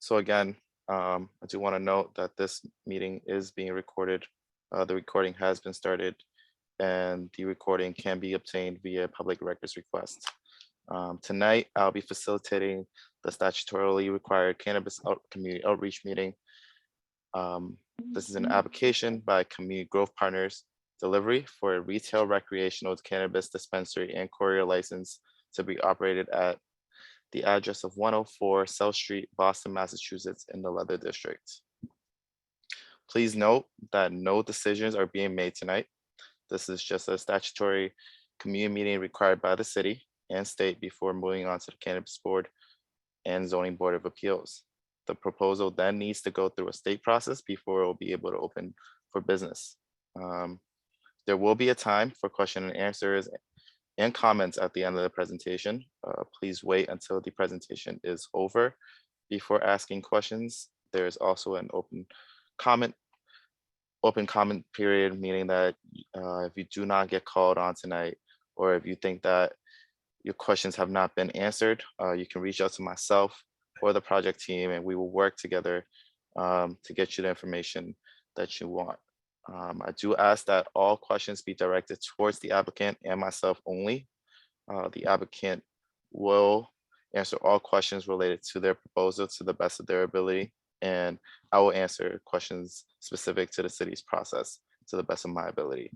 So again, I do want to note that this meeting is being recorded. The recording has been started and the recording can be obtained via public records request. Tonight, I'll be facilitating the statutorily required community outreach meeting. This is an application by Community Growth Partners Delivery for a retail recreational cannabis dispensary and courier license to be operated at the address of 104 South Street, Boston, Massachusetts in the Leather District. Please note that no decisions are being made tonight. This is just a statutory community meeting required by the city and state before moving on to the Cannabis Board and Zoning Board of Appeals. The proposal then needs to go through a state process before it will be able to open for business. There will be a time for question and answers and comments at the end of the presentation. Please wait until the presentation is over before asking questions. There's also an open comment period, meaning that if you do not get called on tonight, or if you think that your questions have not been answered, you can reach out to myself or the project team and we will work together to get you the information that you want. I do ask that all questions be directed towards the applicant and myself only. The applicant will answer all questions related to their proposal to the best of their ability, and I will answer questions specific to the city's process to the best of my ability.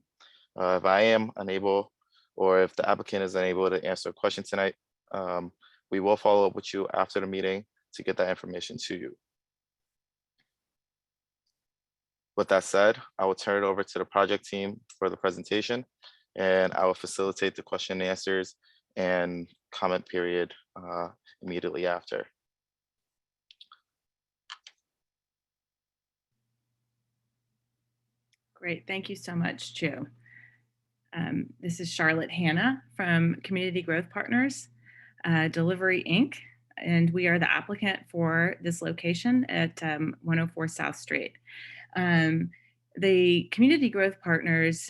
If I am unable, or if the applicant is unable to answer a question tonight, we will follow up with you after the meeting to get that information to you. With that said, I will turn it over to the project team for the presentation, and I will facilitate the question and answers and comment period immediately after. Great, thank you so much, Chu. This is Charlotte Hanna from Community Growth Partners, Delivery Inc., and we are the applicant for this location at 104 South Street. The Community Growth Partners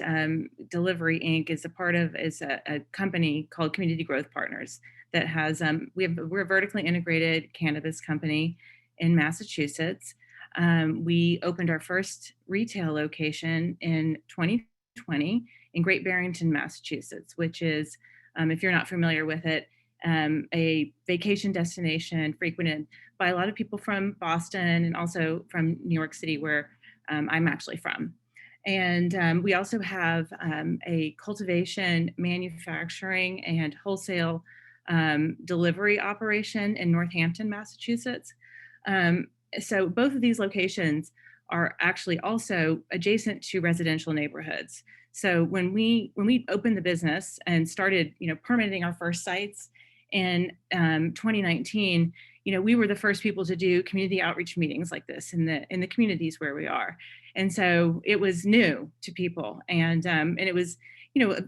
Delivery Inc. is a company called Community Growth Partners that has we're a vertically integrated cannabis company in Massachusetts. We opened our first retail location in 2020 in Great Barrington, Massachusetts, which is, if you're not familiar with it, a vacation destination frequented by a lot of people from Boston and also from New York City, where I'm actually from. And we also have a cultivation, manufacturing, and wholesale delivery operation in Northampton, Massachusetts. So both of these locations are actually also adjacent to residential neighborhoods. So when we opened the business and started, permitting our first sites in 2019, we were the first people to do community outreach meetings like this in the communities where we are. And so it was new to people, and it was,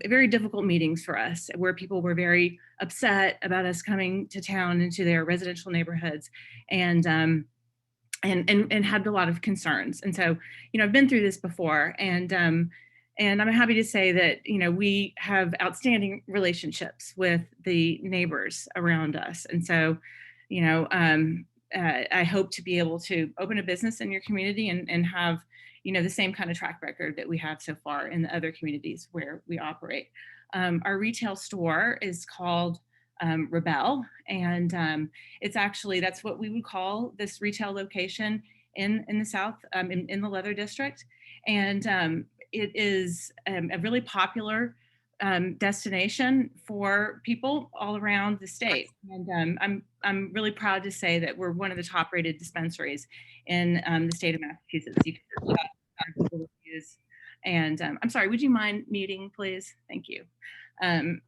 very difficult meetings for us, where people were very upset about us coming to town into their residential neighborhoods, and had a lot of concerns. And so, I've been through this before, and I'm happy to say that, we have outstanding relationships with the neighbors around us. And so, I hope to be able to open a business in your community and have, the same kind of track record that we have so far in the other communities where we operate. Our retail store is called Rebel, and it's actually, that's what we would call this retail location in the South, in the Leather District. And it is a really popular destination for people all around the state. And I'm really proud to say that we're one of the top rated dispensaries in the state of Massachusetts. You can check out our Google reviews. And I'm sorry, would you mind muting, please? Thank you. And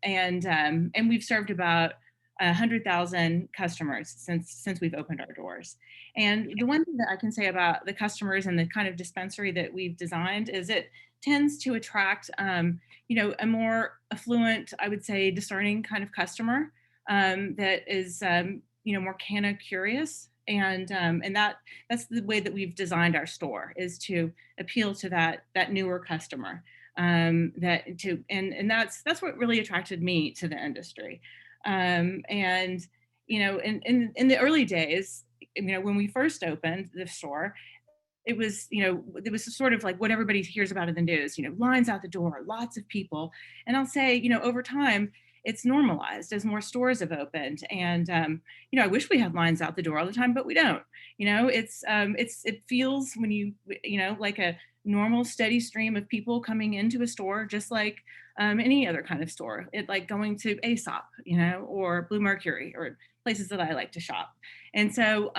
we've served about 100,000 customers since we've opened our doors. And the one thing that I can say about the customers and the kind of dispensary that we've designed is it tends to attract, a more affluent, I would say, discerning kind of customer that is, more canna curious. And that's the way that we've designed our store, is to appeal to that newer customer. And that's what really attracted me to the industry. In the early days, when we first opened the store, it was, it was sort of like what everybody hears about in the news, lines out the door, lots of people. And I'll say, over time, it's normalized as more stores have opened. And, I wish we had lines out the door all the time, but we don't. It feels when like a normal steady stream of people coming into a store, just like any other kind of store. It like going to Aesop, or Blue Mercury, or places that I like to shop. And so,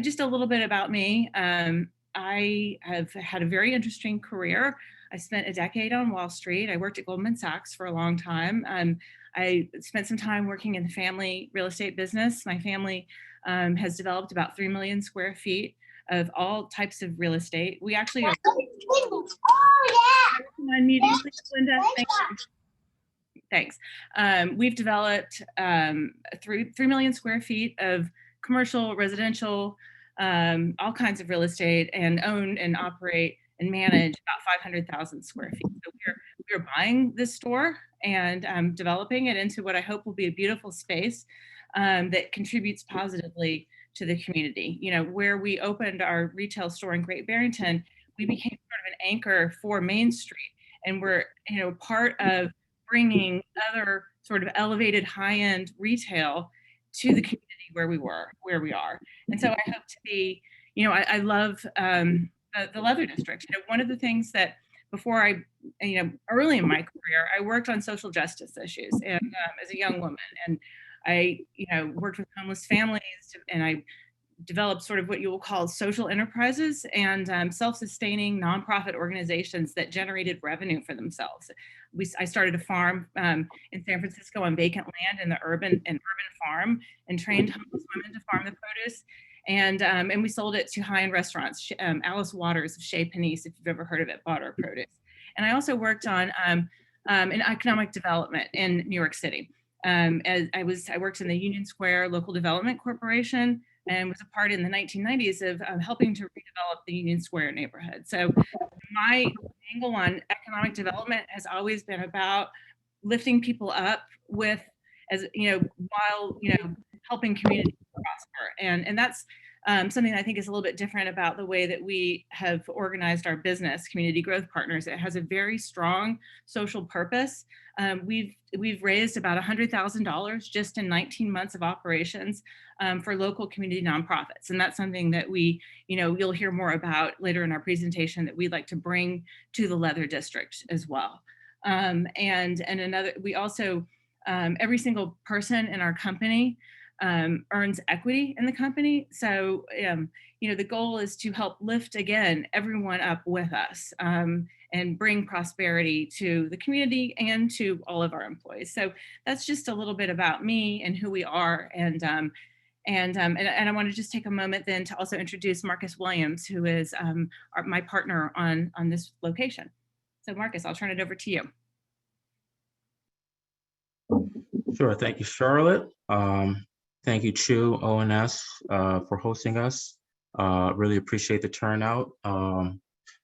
just a little bit about me. I have had a very interesting career. I spent a decade on Wall Street. I worked at Goldman Sachs for a long time. I spent some time working in the family real estate business. My family has developed about 3 million square feet of all types of real estate. We actually are on meeting, please, Linda. Thank you. Thanks. We've developed 3 million square feet of commercial, residential, all kinds of real estate, and own and operate and manage about 500,000 square feet. So we're buying this store and developing it into what I hope will be a beautiful space that contributes positively to the community. Where we opened our retail store in Great Barrington, we became sort of an anchor for Main Street, and we're part of bringing other sort of elevated high-end retail to the community where we are. And so I hope to be, I love the leather district. One of the things that before I, early in my career, I worked on social justice issues and as a young woman, and I, worked with homeless families, and I developed sort of what you will call social enterprises and self-sustaining nonprofit organizations that generated revenue for themselves. I started a farm in San Francisco on vacant land in the urban farm, and trained homeless women to farm the produce. And we sold it to high-end restaurants. Alice Waters of Chez Panisse, if you've ever heard of it, bought our produce. And I also worked on in economic development in New York City. As I worked in the Union Square Local Development Corporation, and was a part in the 1990s of helping to redevelop the Union Square neighborhood. So my angle on economic development has always been about lifting people up with, while helping communities prosper. And that's something I think is a little bit different about the way that we have organized our business, Community Growth Partners. It has a very strong social purpose. We've raised about $100,000 just in 19 months of operations for local community nonprofits. And that's something that you'll hear more about later in our presentation, that we'd like to bring to the Leather District as well. We also, every single person in our company earns equity in the company. So, the goal is to help lift, again, everyone up with us and bring prosperity to the community and to all of our employees. So that's just a little bit about me and who we are. And I want to just take a moment then to also introduce Marcus Williams, who is my partner on this location. So Marcus, I'll turn it over to you. Sure, thank you, Charlotte. Thank you, Chu, ONS, for hosting us. Really appreciate the turnout.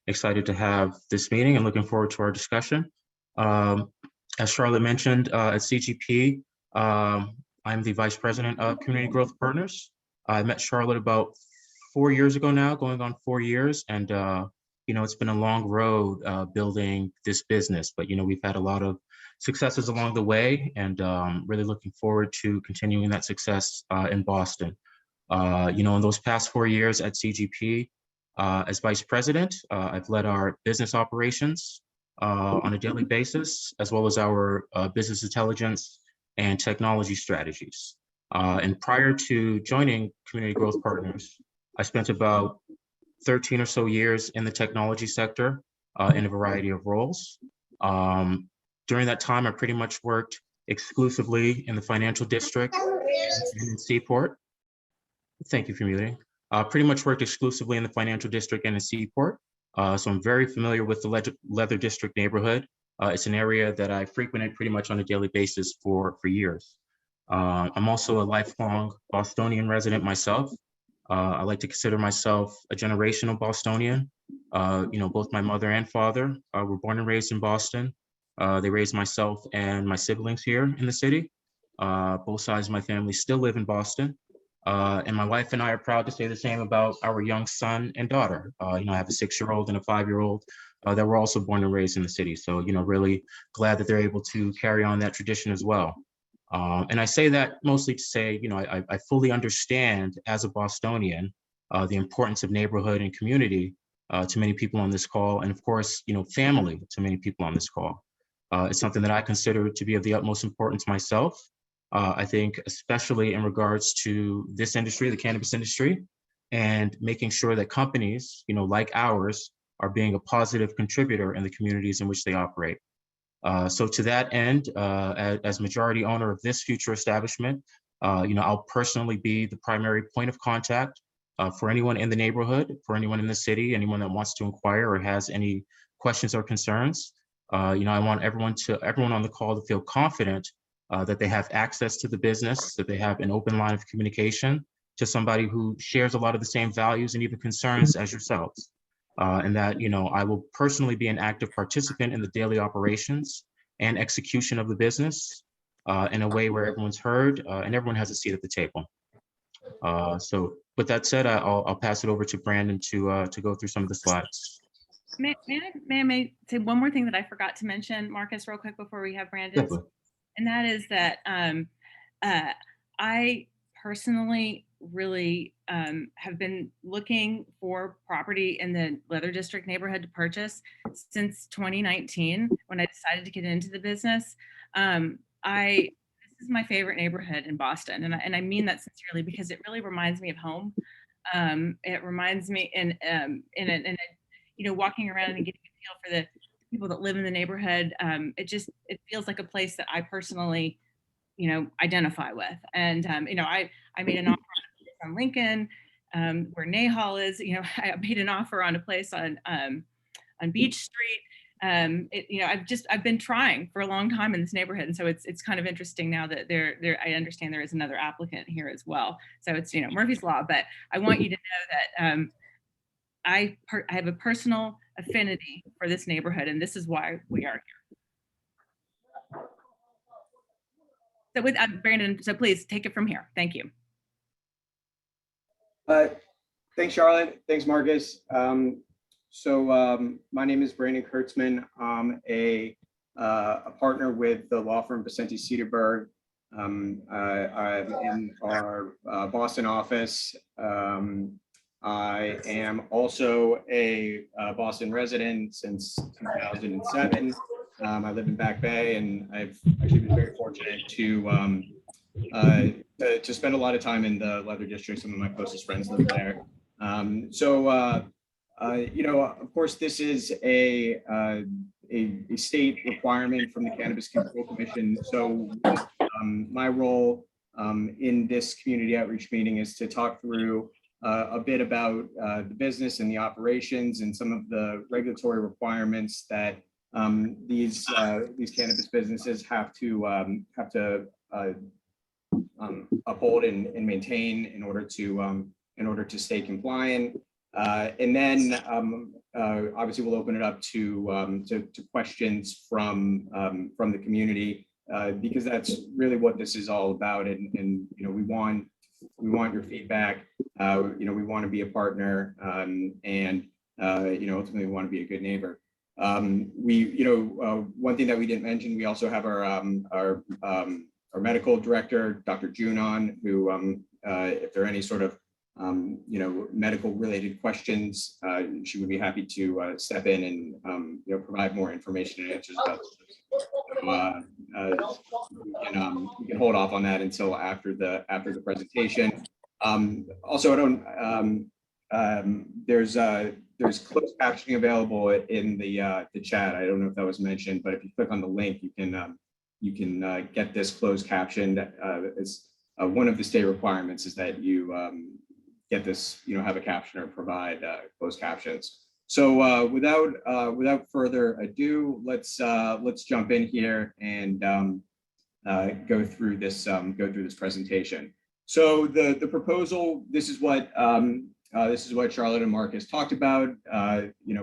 Excited to have this meeting and looking forward to our discussion. As Charlotte mentioned, at CGP, I'm the Vice President of Community Growth Partners. I met Charlotte about 4 years ago now, going on 4 years. And, it's been a long road building this business, but, we've had a lot of successes along the way, and really looking forward to continuing that success in Boston. In those past 4 years at CGP, as Vice President, I've led our business operations on a daily basis, as well as our business intelligence and technology strategies. And prior to joining Community Growth Partners, I spent about 13 or so years in the technology sector in a variety of roles. During that time, I pretty much worked exclusively in the financial district and in Seaport. Thank you for muting. Pretty much worked exclusively in the financial district and in Seaport. So I'm very familiar with the Leather District neighborhood. It's an area that I frequented pretty much on a daily basis for years. I'm also a lifelong Bostonian resident myself. I like to consider myself a generational Bostonian. Both my mother and father were born and raised in Boston. They raised myself and my siblings here in the city. Both sides of my family still live in Boston. And my wife and I are proud to say the same about our young son and daughter. I have a 6-year-old and a 5-year-old that were also born and raised in the city. So, really glad that they're able to carry on that tradition as well. And I say that mostly to say, I fully understand as a Bostonian the importance of neighborhood and community to many people on this call. And of course, family to many people on this call. It's something that I consider to be of the utmost importance myself. I think especially in regards to this industry, the cannabis industry, and making sure that companies, like ours, are being a positive contributor in the communities in which they operate. So to that end, as majority owner of this future establishment, I'll personally be the primary point of contact for anyone in the neighborhood, for anyone in the city, anyone that wants to inquire or has any questions or concerns. I want everyone on the call to feel confident that they have access to the business, that they have an open line of communication to somebody who shares a lot of the same values and even concerns as yourselves. And that, I will personally be an active participant in the daily operations and execution of the business in a way where everyone's heard and everyone has a seat at the table. So with that said, I'll pass it over to Brandon to go through some of the slides. May I say one more thing that I forgot to mention, Marcus, real quick before we have Brandon? Definitely. And that is that I personally really have been looking for property in the Leather District neighborhood to purchase since 2019 when I decided to get into the business. This is my favorite neighborhood in Boston, and I mean that sincerely because it really reminds me of home. It reminds me walking around and getting a feel for the people that live in the neighborhood. It feels like a place that I personally, identify with. And I made an offer on Lincoln, where Nahal is. I made an offer on a place on Beach Street. I've been trying for a long time in this neighborhood, and so it's kind of interesting now that I understand there is another applicant here as well. So it's Murphy's Law, but I want you to know that I have a personal affinity for this neighborhood, and this is why we are here. So with Brandon, so please take it from here. Thank you. Thanks, Charlotte. Thanks, Marcus. My name is Brandon Kurtzman. I'm a partner with the law firm Vicente Cedarberg. I'm in our Boston office. I am also a Boston resident since 2007. I live in Back Bay, and I've actually been very fortunate to spend a lot of time in the Leather District. Some of my closest friends live there. Of course, this is a state requirement from the Cannabis Control Commission. So my role in this community outreach meeting is to talk through a bit about the business and the operations and some of the regulatory requirements that these cannabis businesses have to uphold and maintain in order to stay compliant. And then obviously we'll open it up to questions from the community because that's really what this is all about. And we want your feedback. We want to be a partner, and ultimately we want to be a good neighbor. One thing that we didn't mention, we also have our medical director, Dr. Chulan, who, if there are any sort of medical related questions, she would be happy to step in and provide more information and answers about this. We can hold off on that until after the presentation. Also, there's closed captioning available in the chat. I don't know if that was mentioned, but if you click on the link, you can get this closed captioned. It's one of the state requirements is that you get this, have a captioner provide closed captions. So without further ado, let's jump in here and go through this presentation. So the proposal, this is what Charlotte and Marcus talked about.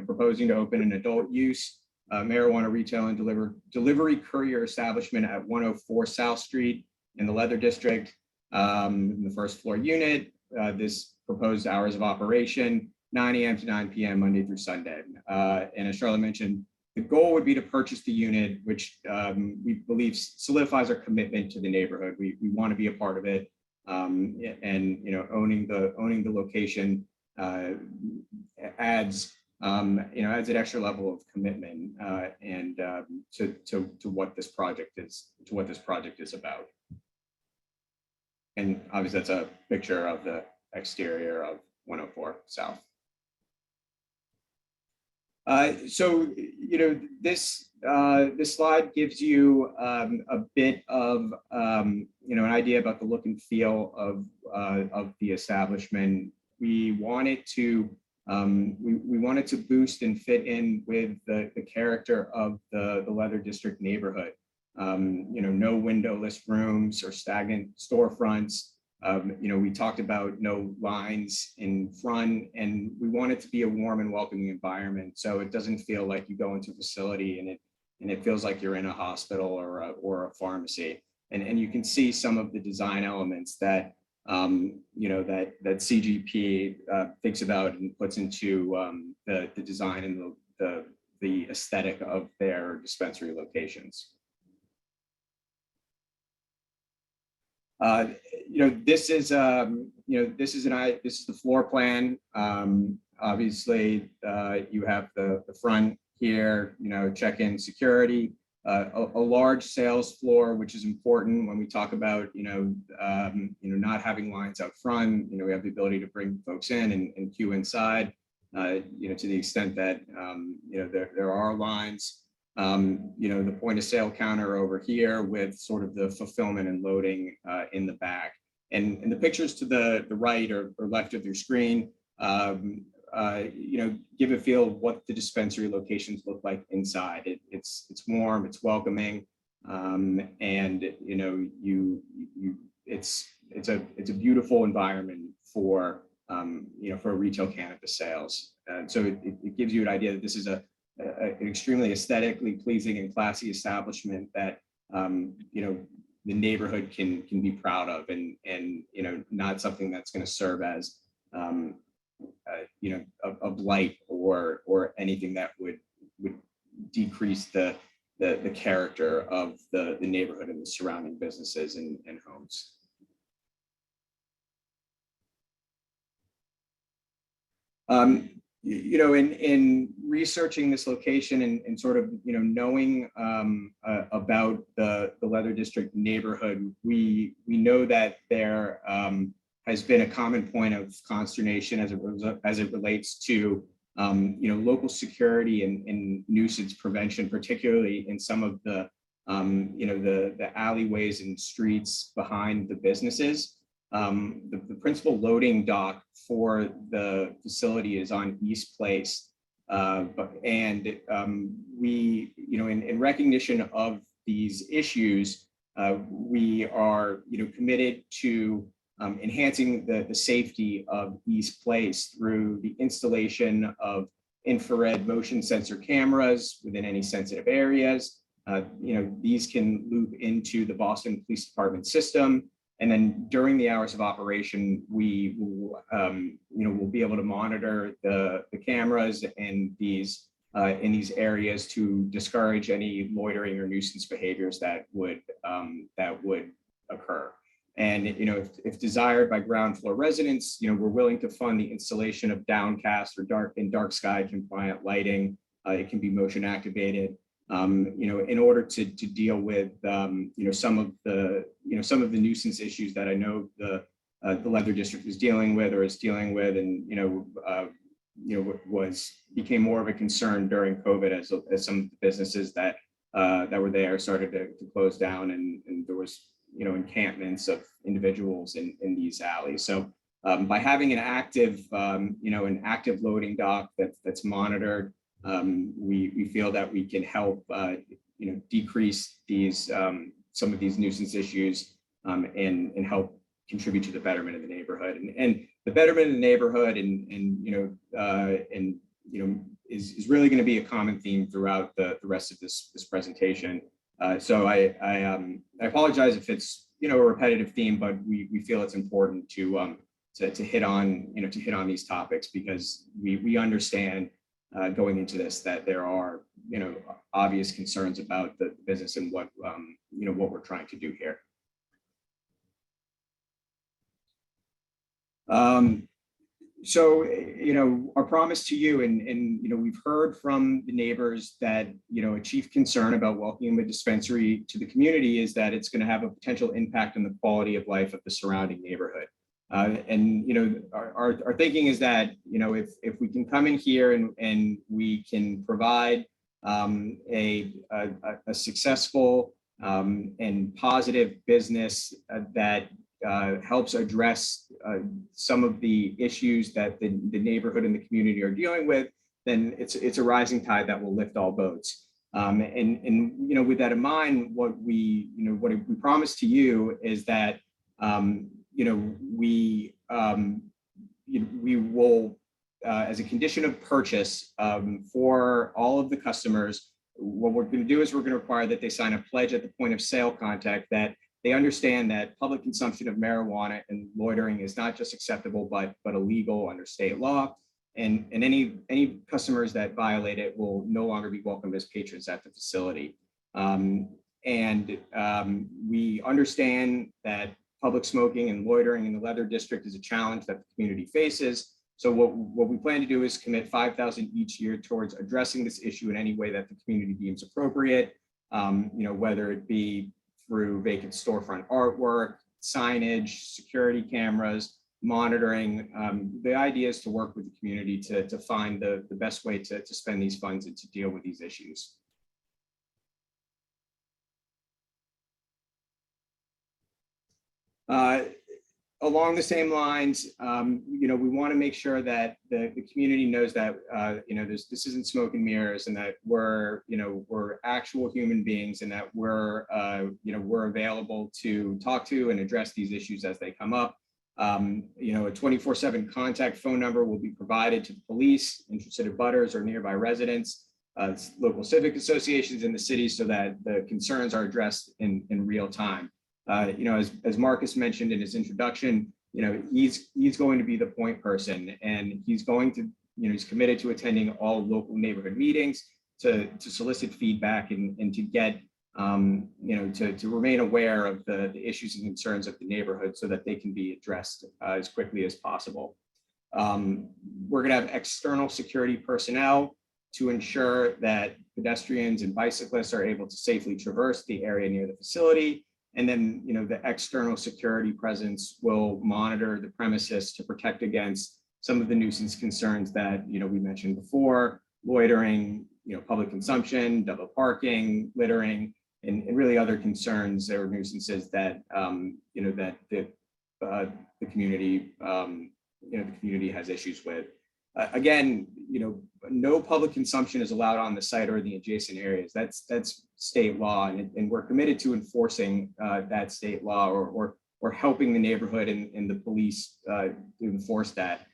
Proposing to open an adult use marijuana retail and delivery courier establishment at 104 South Street in the Leather District. in the first floor unit. This proposed hours of operation, 9 a.m. to 9 p.m. Monday through Sunday. And as Charlotte mentioned, the goal would be to purchase the unit, which we believe solidifies our commitment to the neighborhood. We want to be a part of it, and owning the location adds adds an extra level of commitment to what this project is about. And obviously, that's a picture of the exterior of 104 South. So this slide gives you a bit of an idea about the look and feel of the establishment. We wanted to boost and fit in with the character of the Leather District neighborhood. No windowless rooms or stagnant storefronts. We talked about no lines in front, and we want it to be a warm and welcoming environment, so it doesn't feel like you go into a facility and it feels like you're in a hospital or a pharmacy. And you can see some of the design elements that that CGP thinks about and puts into the design and the aesthetic of their dispensary locations. This is the floor plan. Obviously, you have the front here. Check-in security, a large sales floor, which is important when we talk about not having lines out front. We have the ability to bring folks in and queue inside. To the extent that there are lines. The point of sale counter over here with sort of the fulfillment and loading in the back. And the pictures to the right or left of your screen, give a feel of what the dispensary locations look like inside. It's warm, it's welcoming, and it's a beautiful environment for retail cannabis sales. And so it gives you an idea that this is an extremely aesthetically pleasing and classy establishment that the neighborhood can be proud of, and not something that's going to serve as a blight or anything that would decrease the character of the neighborhood and the surrounding businesses and homes. In researching this location and sort of, knowing about the Leather District neighborhood, we know that there has been a common point of consternation as it relates to, local security and nuisance prevention, particularly in some of the alleyways and streets behind the businesses. The principal loading dock for the facility is on East Place, we, in recognition of these issues, we are, committed to enhancing the safety of East Place through the installation of infrared motion sensor cameras within any sensitive areas. These can loop into the Boston Police Department system. And then during the hours of operation, we will, we'll be able to monitor the cameras and these in these areas to discourage any loitering or nuisance behaviors that would occur. And if desired by ground floor residents, we're willing to fund the installation of downcast or dark sky compliant lighting. It can be motion activated. In order to deal with some of the nuisance issues that I know the Leather District is dealing with and became more of a concern during COVID as some of the businesses that were there started to close down, and there was encampments of individuals in these alleys. So by having an active loading dock that's monitored, we feel that we can help decrease these some of these nuisance issues and help contribute to the betterment of the neighborhood. And the betterment of the neighborhood is really going to be a common theme throughout the rest of this presentation. So I apologize if it's you know, a repetitive theme, but we feel it's important to hit on, you know, to hit on these topics because we understand going into this that there are, you know, obvious concerns about the business and what, you know, what we're trying to do here. So, you know, our promise to you, and you know, we've heard from the neighbors that, you know, a chief concern about welcoming a dispensary to the community is that it's going to have a potential impact on the quality of life of the surrounding neighborhood. And, you know, our thinking is that, you know, if we can come in here and we can provide a successful and positive business that helps address some of the issues that the neighborhood and the community are dealing with, then it's a rising tide that will lift all boats. And you know, with that in mind, what we promise to you is that you know, we will, as a condition of purchase for all of the customers, what we're going to do is we're going to require that they sign a pledge at the point of sale contact that they understand that public consumption of marijuana and loitering is not just acceptable, but illegal under state law. And any customers that violate it will no longer be welcomed as patrons at the facility. We understand that public smoking and loitering in the Leather District is a challenge that the community faces. So what we plan to do is commit $5,000 each year towards addressing this issue in any way that the community deems appropriate. You know, whether it be through vacant storefront artwork, signage, security cameras, monitoring. The idea is to work with the community to find the best way to spend these funds and to deal with these issues. Along the same lines, you know, we want to make sure that the community knows that, you know, this isn't smoke and mirrors, and that we're actual human beings, and that we're available to talk to and address these issues as they come up. You know, a 24/7 contact phone number will be provided to the police, interested abutters, or nearby residents, local civic associations in the city, so that the concerns are addressed in real time. You know, as Marcus mentioned in his introduction, you know, he's going to be the point person, and he's going to, you know, he's committed to attending all local neighborhood meetings to solicit feedback and to get, you know, to remain aware of the issues and concerns of the neighborhood so that they can be addressed as quickly as possible. We're going to have external security personnel to ensure that pedestrians and bicyclists are able to safely traverse the area near the facility. And then, you know, the external security presence will monitor the premises to protect against some of the nuisance concerns that, you know, we mentioned before: loitering, you know, public consumption, double parking, littering, and really other concerns or nuisances that, you know, that the community, you know, the community has issues with. Again, you know, no public consumption is allowed on the site or the adjacent areas. That's state law, and we're committed to enforcing that state law, or helping the neighborhood and the police to enforce that.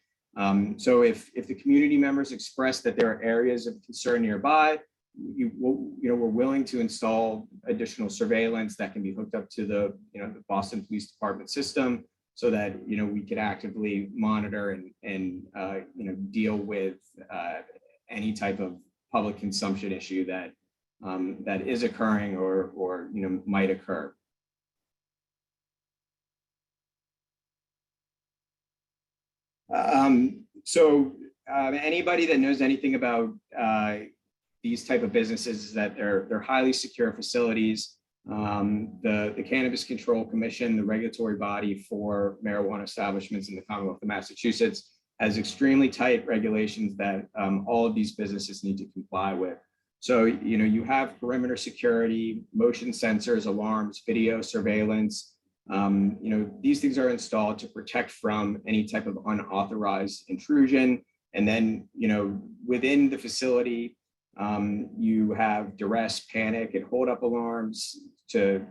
So if the community members express that there are areas of concern nearby, we're willing to install additional surveillance that can be hooked up to the the Boston Police Department system, so that, you know, we could actively monitor and deal with any type of public consumption issue that that is occurring or you know, might occur. Anybody that knows anything about these type of businesses is that they're highly secure facilities. The Cannabis Control Commission, the regulatory body for marijuana establishments in the Commonwealth of Massachusetts, has extremely tight regulations that all of these businesses need to comply with. So, you know, you have perimeter security, motion sensors, alarms, video surveillance. You know, these things are installed to protect from any type of unauthorized intrusion. And then, you know, within the facility, you have duress, panic, and hold up alarms to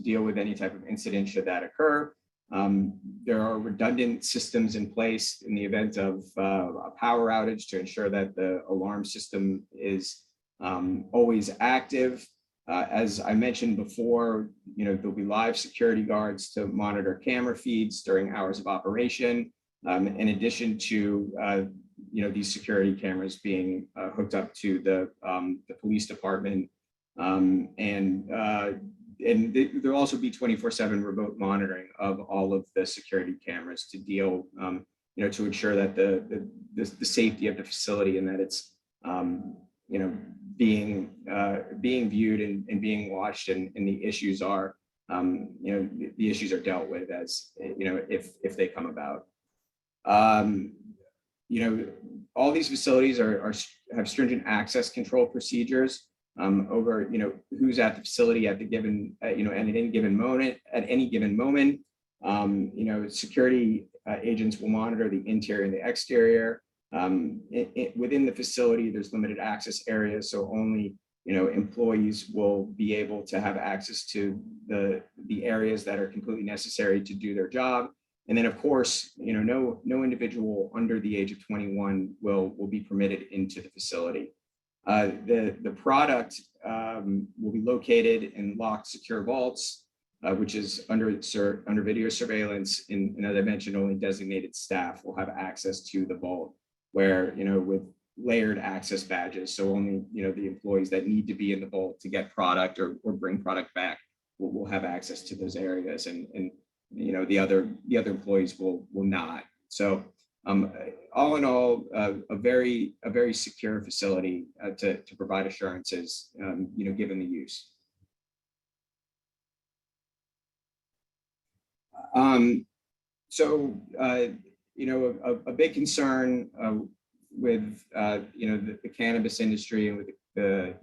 deal with any type of incident should that occur. There are redundant systems in place in the event of a power outage to ensure that the alarm system is always active. As I mentioned before, there'll be live security guards to monitor camera feeds during hours of operation, in addition to these security cameras being hooked up to the police department, and there'll also be 24/7 remote monitoring of all of the security cameras to deal, to ensure that the safety of the facility and that it's being viewed and being watched, and the issues are the issues are dealt with as if they come about. All these facilities have stringent access control procedures over who's at the facility at the given at any given moment. Security agents will monitor the interior and the exterior. Within the facility, there's limited access areas, so only employees will be able to have access to the areas that are completely necessary to do their job. And then, of course, no individual under the age of 21 will be permitted into the facility. The product will be located in locked, secure vaults, which is under video surveillance. And as I mentioned, only designated staff will have access to the vault, where with layered access badges. So only the employees that need to be in the vault to get product or bring product back will have access to those areas, and the other employees will not. So all in all, a very secure facility to provide assurances, given the use. A big concern with the cannabis industry and with the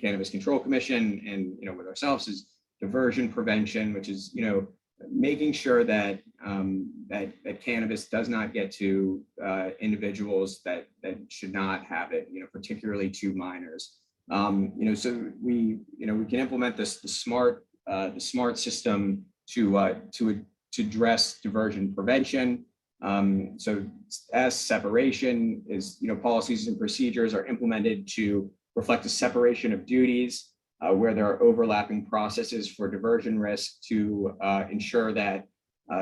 Cannabis Control Commission and with ourselves is diversion prevention, which is making sure that that cannabis does not get to individuals that should not have it, particularly to minors. So we can implement the smart system to address diversion prevention. So as separation is, policies and procedures are implemented to reflect a separation of duties where there are overlapping processes for diversion risk to ensure that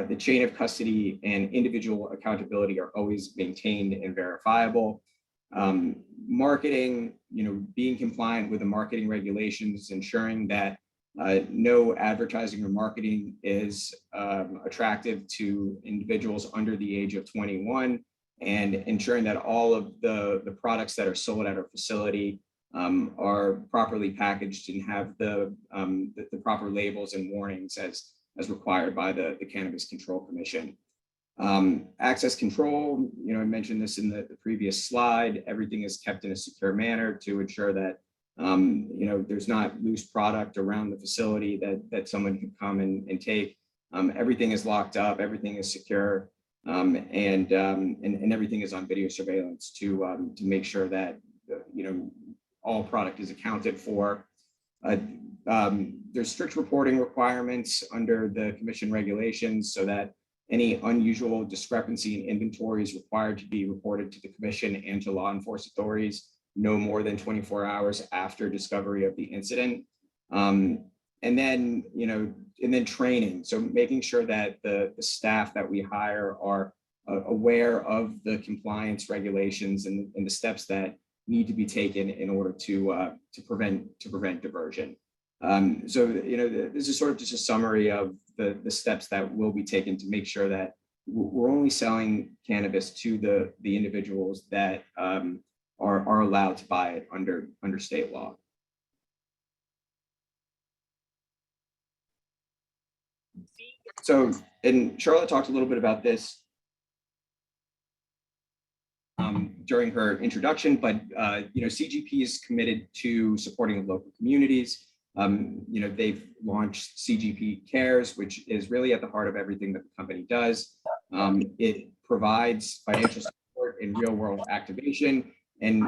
the chain of custody and individual accountability are always maintained and verifiable. Marketing, being compliant with the marketing regulations, ensuring that no advertising or marketing is attractive to individuals under the age of 21, and ensuring that all of the products that are sold at our facility are properly packaged and have the proper labels and warnings as required by the Cannabis Control Commission. Access control, I mentioned this in the previous slide. Everything is kept in a secure manner to ensure that there's not loose product around the facility that someone can come and take. Everything is locked up, everything is secure, and everything is on video surveillance to make sure that all product is accounted for. There's strict reporting requirements under the commission regulations so that any unusual discrepancy in inventory is required to be reported to the commission and to law enforcement authorities no more than 24 hours after discovery of the incident. And then training. So making sure that the staff that we hire are aware of the compliance regulations and the steps that need to be taken in order to prevent diversion. This is sort of just a summary of the steps that will be taken to make sure that we're only selling cannabis to the individuals that are allowed to buy it under state law. So, and Charlotte talked a little bit about this during her introduction, but CGP is committed to supporting local communities. They've launched CGP Cares, which is really at the heart of everything that the company does. It provides financial support and real-world activation, and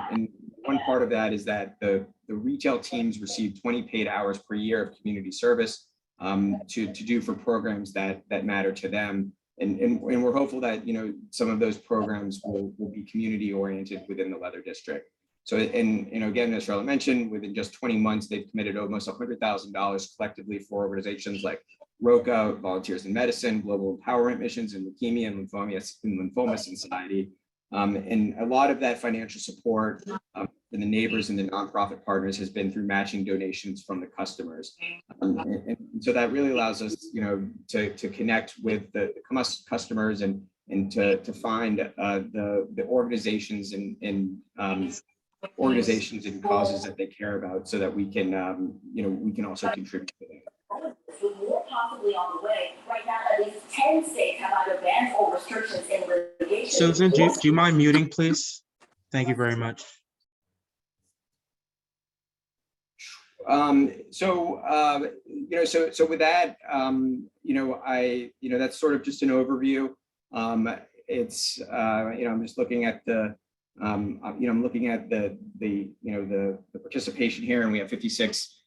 one part of that is that the retail teams receive 20 paid hours per year of community service to do for programs that matter to them. And we're hopeful that some of those programs will be community oriented within the Leather District. So, and again, as Charlotte mentioned, within just 20 months, they've committed almost $100,000 collectively for organizations like ROCA, Volunteers in Medicine, Global Empowerment Missions, and Leukemia and Lymphoma Society. And a lot of that financial support for the neighbors and the nonprofit partners has been through matching donations from the customers. And so that really allows us, to connect with the customers and to find the organizations and organizations and causes that they care about, so that we can, we can also contribute to them. With more possibly on the way, right now at least 10 states have either bans or restrictions in litigation. Susan, do you mind muting, please? Thank you very much. So with that, that's sort of just an overview. It's, I'm just looking at the, I'm looking at the participation here, and we have 56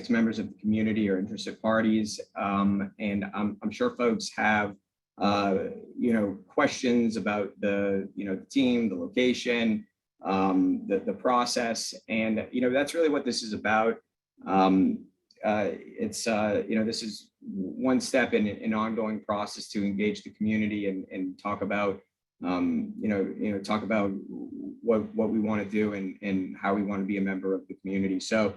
members of the community or interested parties. And I'm sure folks have, questions about the team, the location, the process, and, that's really what this is about. It's, this is one step in an ongoing process to engage the community and talk about, talk about what we want to do and how we want to be a member of the community. So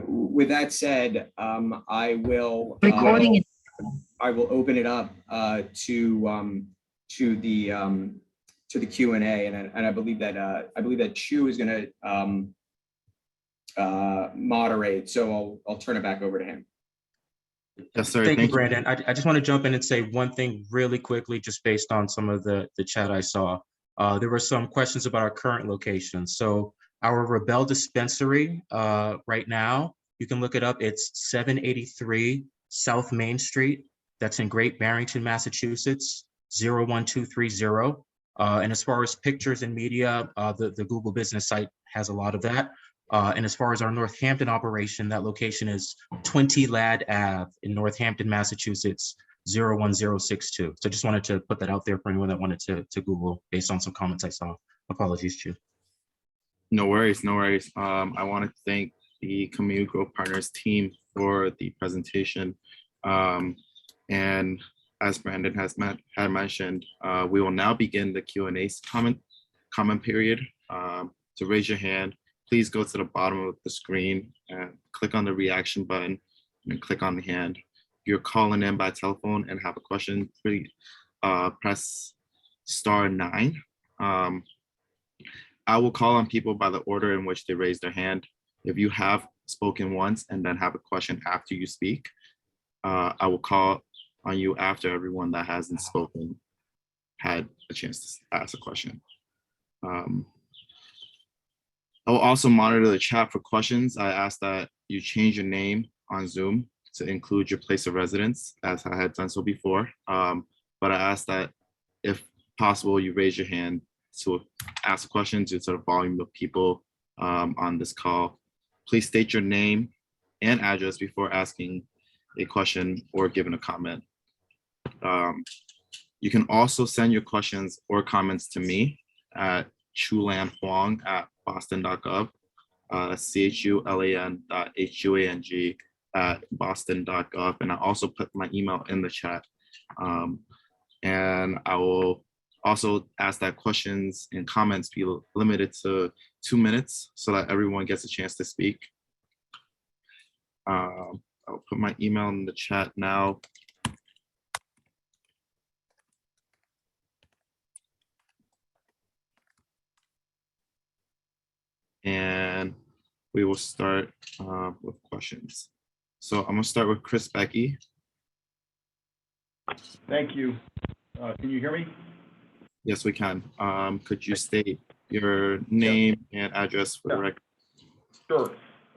with that said, I will open it up to the Q&A, and I believe that Chu is going to moderate. So I'll turn it back over to him. Yes, sir. Thank you, Brandon. I just want to jump in and say one thing really quickly, just based on some of the chat I saw. There were some questions about our current location. So our Rebel dispensary right now, you can look it up. It's 783 South Main Street. That's in Great Barrington, Massachusetts, 01230. And as far as pictures and media, the Google business site has a lot of that. And as far as our Northampton operation, that location is 20 Ladd Ave in Northampton, Massachusetts, 01062. So I just wanted to put that out there for anyone that wanted to Google based on some comments I saw. Apologies, Chu. No worries, no worries. I want to thank the Community Growth Partners team for the presentation. And as Brandon had mentioned, we will now begin the Q&A comment period. To raise your hand, please go to the bottom of the screen and click on the reaction button and click on the hand. If you're calling in by telephone and have a question, please press *9. I will call on people by the order in which they raise their hand. If you have spoken once and then have a question after you speak, I will call on you after everyone that hasn't spoken had a chance to ask a question. I will also monitor the chat for questions. I ask that you change your name on Zoom to include your place of residence, as I had done so before. But I ask that, if possible, you raise your hand to ask a question due to the volume of people on this call. Please state your name and address before asking a question or giving a comment. You can also send your questions or comments to me at Chulan Huang at boston.gov, chulan.huang@boston.gov, and I also put my email in the chat. And I will also ask that questions and comments be limited to 2 minutes so that everyone gets a chance to speak. I'll put my email in the chat now. And we will start with questions. So I'm gonna start with Chris Becky. Thank you. Can you hear me? Yes, we can. Could you state your name and address for the record? Sure.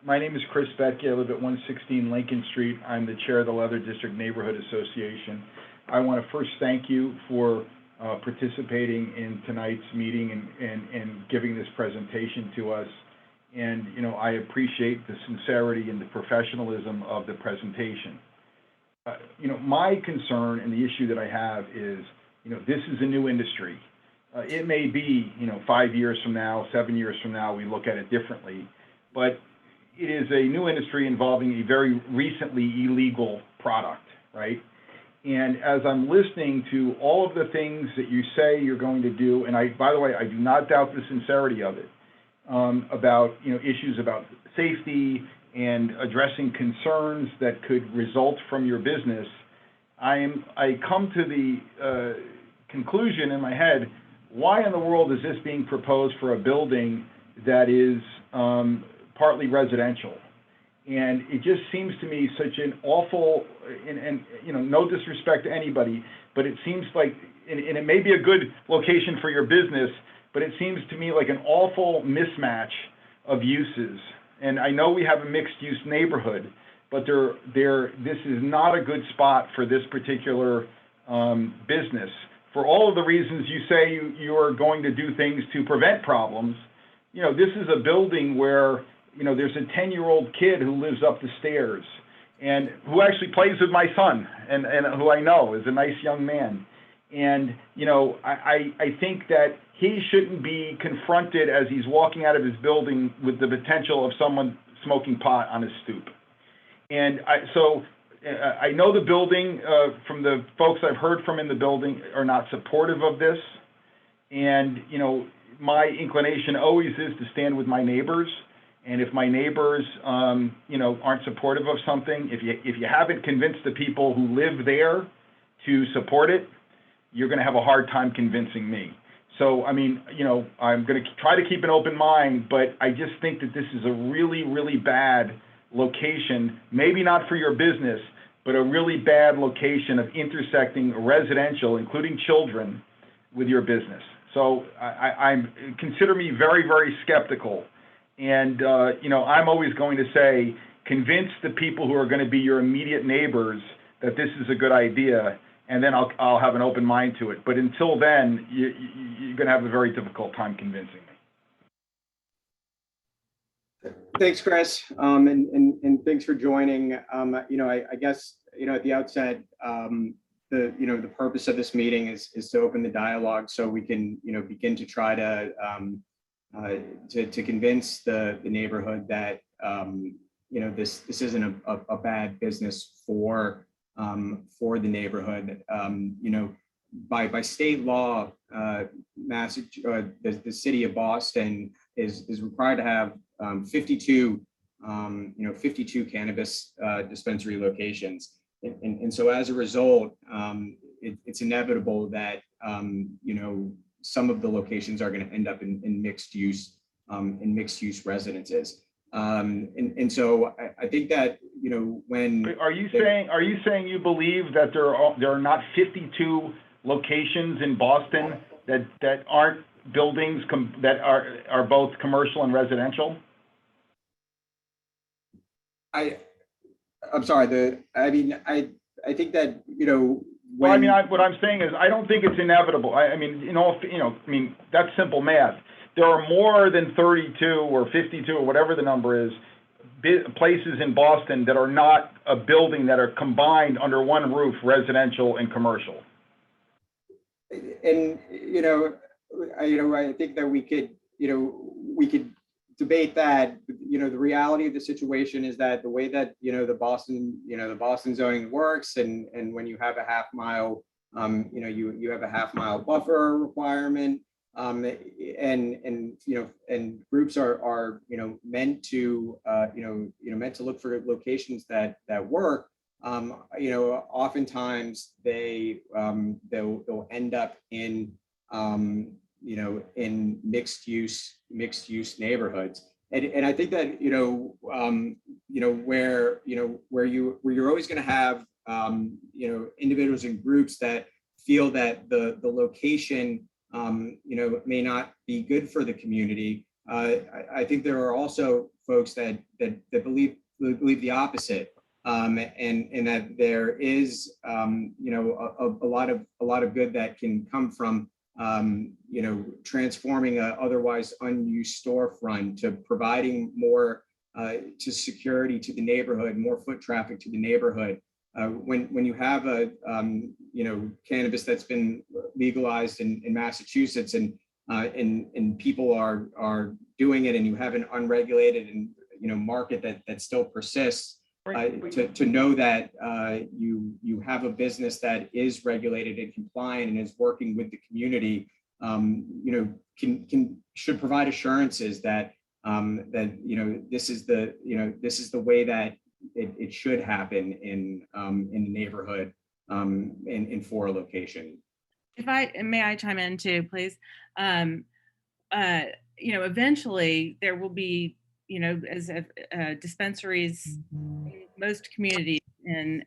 My name is Chris Becky. I live at 116 Lincoln Street. I'm the chair of the Leather District Neighborhood Association. I want to first thank you for participating in tonight's meeting and giving this presentation to us. And, I appreciate the sincerity and the professionalism of the presentation. My concern and the issue that I have is, this is a new industry. it may be, 5 years from now, 7 years from now, we look at it differently. But it is a new industry involving a very recently illegal product, right? And as I'm listening to all of the things that you say you're going to do, and by the way, I do not doubt the sincerity of it, about, issues about safety and addressing concerns that could result from your business, I come to the conclusion in my head, why in the world is this being proposed for a building that is partly residential? And it just seems to me such an awful, and no disrespect to anybody, but it seems like, and it may be a good location for your business, but it seems to me like an awful mismatch of uses. And I know we have a mixed-use neighborhood, but this is not a good spot for this particular business. For all of the reasons you say you are going to do things to prevent problems, this is a building where, there's a 10-year-old kid who lives up the stairs and who actually plays with my son and who I know is a nice young man. And, I think that he shouldn't be confronted as he's walking out of his building with the potential of someone smoking pot on his stoop. And I know the building, from the folks I've heard from in the building, are not supportive of this. And, my inclination always is to stand with my neighbors. And if my neighbors, aren't supportive of something, if you haven't convinced the people who live there to support it, you're going to have a hard time convincing me. So, I'm going to try to keep an open mind, but I just think that this is a really, really bad location, maybe not for your business, but a really bad location of intersecting residential, including children, with your business. So consider me very, very skeptical. And, I'm always going to say, convince the people who are going to be your immediate neighbors that this is a good idea, and then I'll have an open mind to it. But until then, you're going to have a very difficult time convincing me. Thanks, Chris, and thanks for joining. I guess at the outset, the purpose of this meeting is to open the dialogue so we can begin to try to convince the neighborhood that this isn't a bad business for the neighborhood. By state law, the city of Boston is required to have 52 cannabis dispensary locations, and so as a result, it's inevitable that some of the locations are going to end up in mixed use residences. And so I think that, when are you saying you believe that there are not 52 locations in Boston that aren't buildings that are both commercial and residential? I'm sorry. I think that, what I'm saying is, I don't think it's inevitable. That's simple math. There are more than 32 or 52 or whatever the number is, places in Boston that are not a building that are combined under one roof, residential and commercial. And I think that we could debate that. The reality of the situation is that the way that the Boston zoning works, and when you have a half mile, you have a half mile buffer requirement, and groups are meant to look for locations that work. Oftentimes they'll end up in in mixed use neighborhoods. And I think that where you're always going to have individuals and groups that feel that the location may not be good for the community. I think there are also folks that believe the opposite, and that there is a lot of good that can come from transforming a otherwise unused storefront to providing more to security to the neighborhood, more foot traffic to the neighborhood. When you have a cannabis that's been legalized in Massachusetts, and people are doing it, and you have an unregulated and market that still persists, to know that you have a business that is regulated and compliant and is working with the community, should provide assurances that this is the way that it should happen in the neighborhood, in for a location. May I chime in too, please? Eventually there will be, as dispensaries in most communities in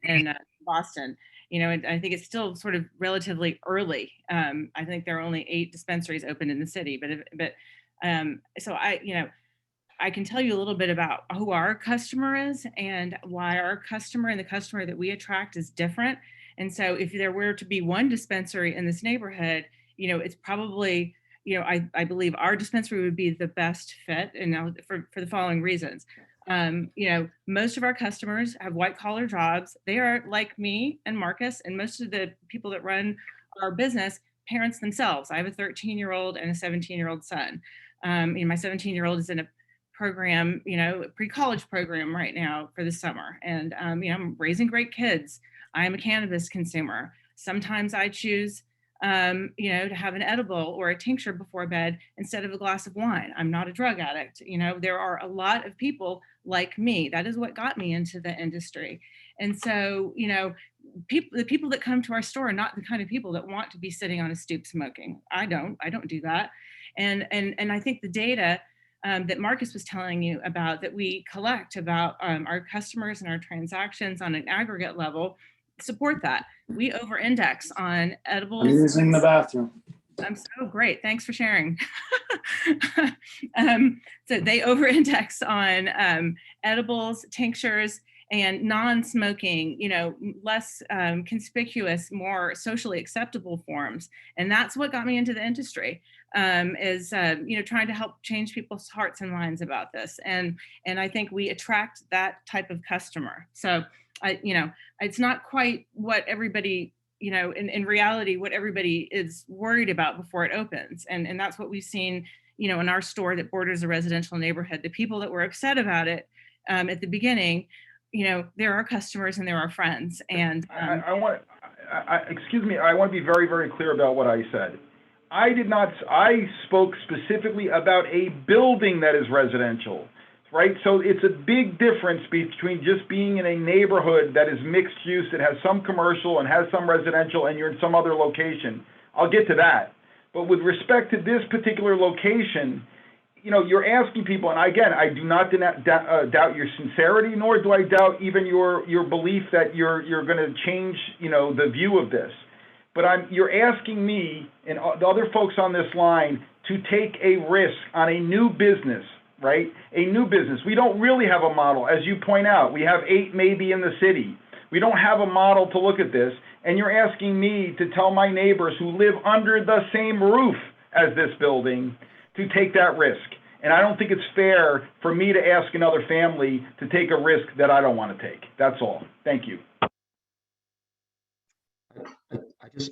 Boston, and I think it's still sort of relatively early. I think there are only 8 dispensaries open in the city, but so I can tell you a little bit about who our customer is and why our customer and the customer that we attract is different. And so if there were to be one dispensary in this neighborhood, it's probably, I believe our dispensary would be the best fit, and for the following reasons. Most of our customers have white collar jobs. They are like me and Marcus, and most of the people that run our business, parents themselves. I have a 13-year-old and a 17-year-old son. My 17-year-old is in a program, pre-college program right now for the summer. And, I'm raising great kids. I am a cannabis consumer. Sometimes I choose, to have an edible or a tincture before bed instead of a glass of wine. I'm not a drug addict. There are a lot of people like me. That is what got me into the industry. And so, the people that come to our store are not the kind of people that want to be sitting on a stoop smoking. I don't do that. And I think the data that Marcus was telling you about, that we collect about our customers and our transactions on an aggregate level, support that. We over-index on edibles. I'm using the bathroom. I'm so great. Thanks for sharing. So they over-index on edibles, tinctures, and non-smoking, less conspicuous, more socially acceptable forms. And that's what got me into the industry, is trying to help change people's hearts and minds about this. And I think we attract that type of customer. So it's not quite what everybody, in reality, what everybody is worried about before it opens. And that's what we've seen, in our store that borders a residential neighborhood. The people that were upset about it at the beginning, they're our customers and they're our friends. And excuse me, I want to be very, very clear about what I said. I spoke specifically about a building that is residential, right? So it's a big difference between just being in a neighborhood that is mixed use, that has some commercial and has some residential, and you're in some other location. I'll get to that. But with respect to this particular location, you're asking people, and again, I do not doubt your sincerity, nor do I doubt even your belief that you're going to change, the view of this. But you're asking me and the other folks on this line to take a risk on a new business, right? A new business. We don't really have a model. As you point out, we have 8 maybe in the city. We don't have a model to look at this. And you're asking me to tell my neighbors who live under the same roof as this building to take that risk. And I don't think it's fair for me to ask another family to take a risk that I don't want to take. That's all. Thank you.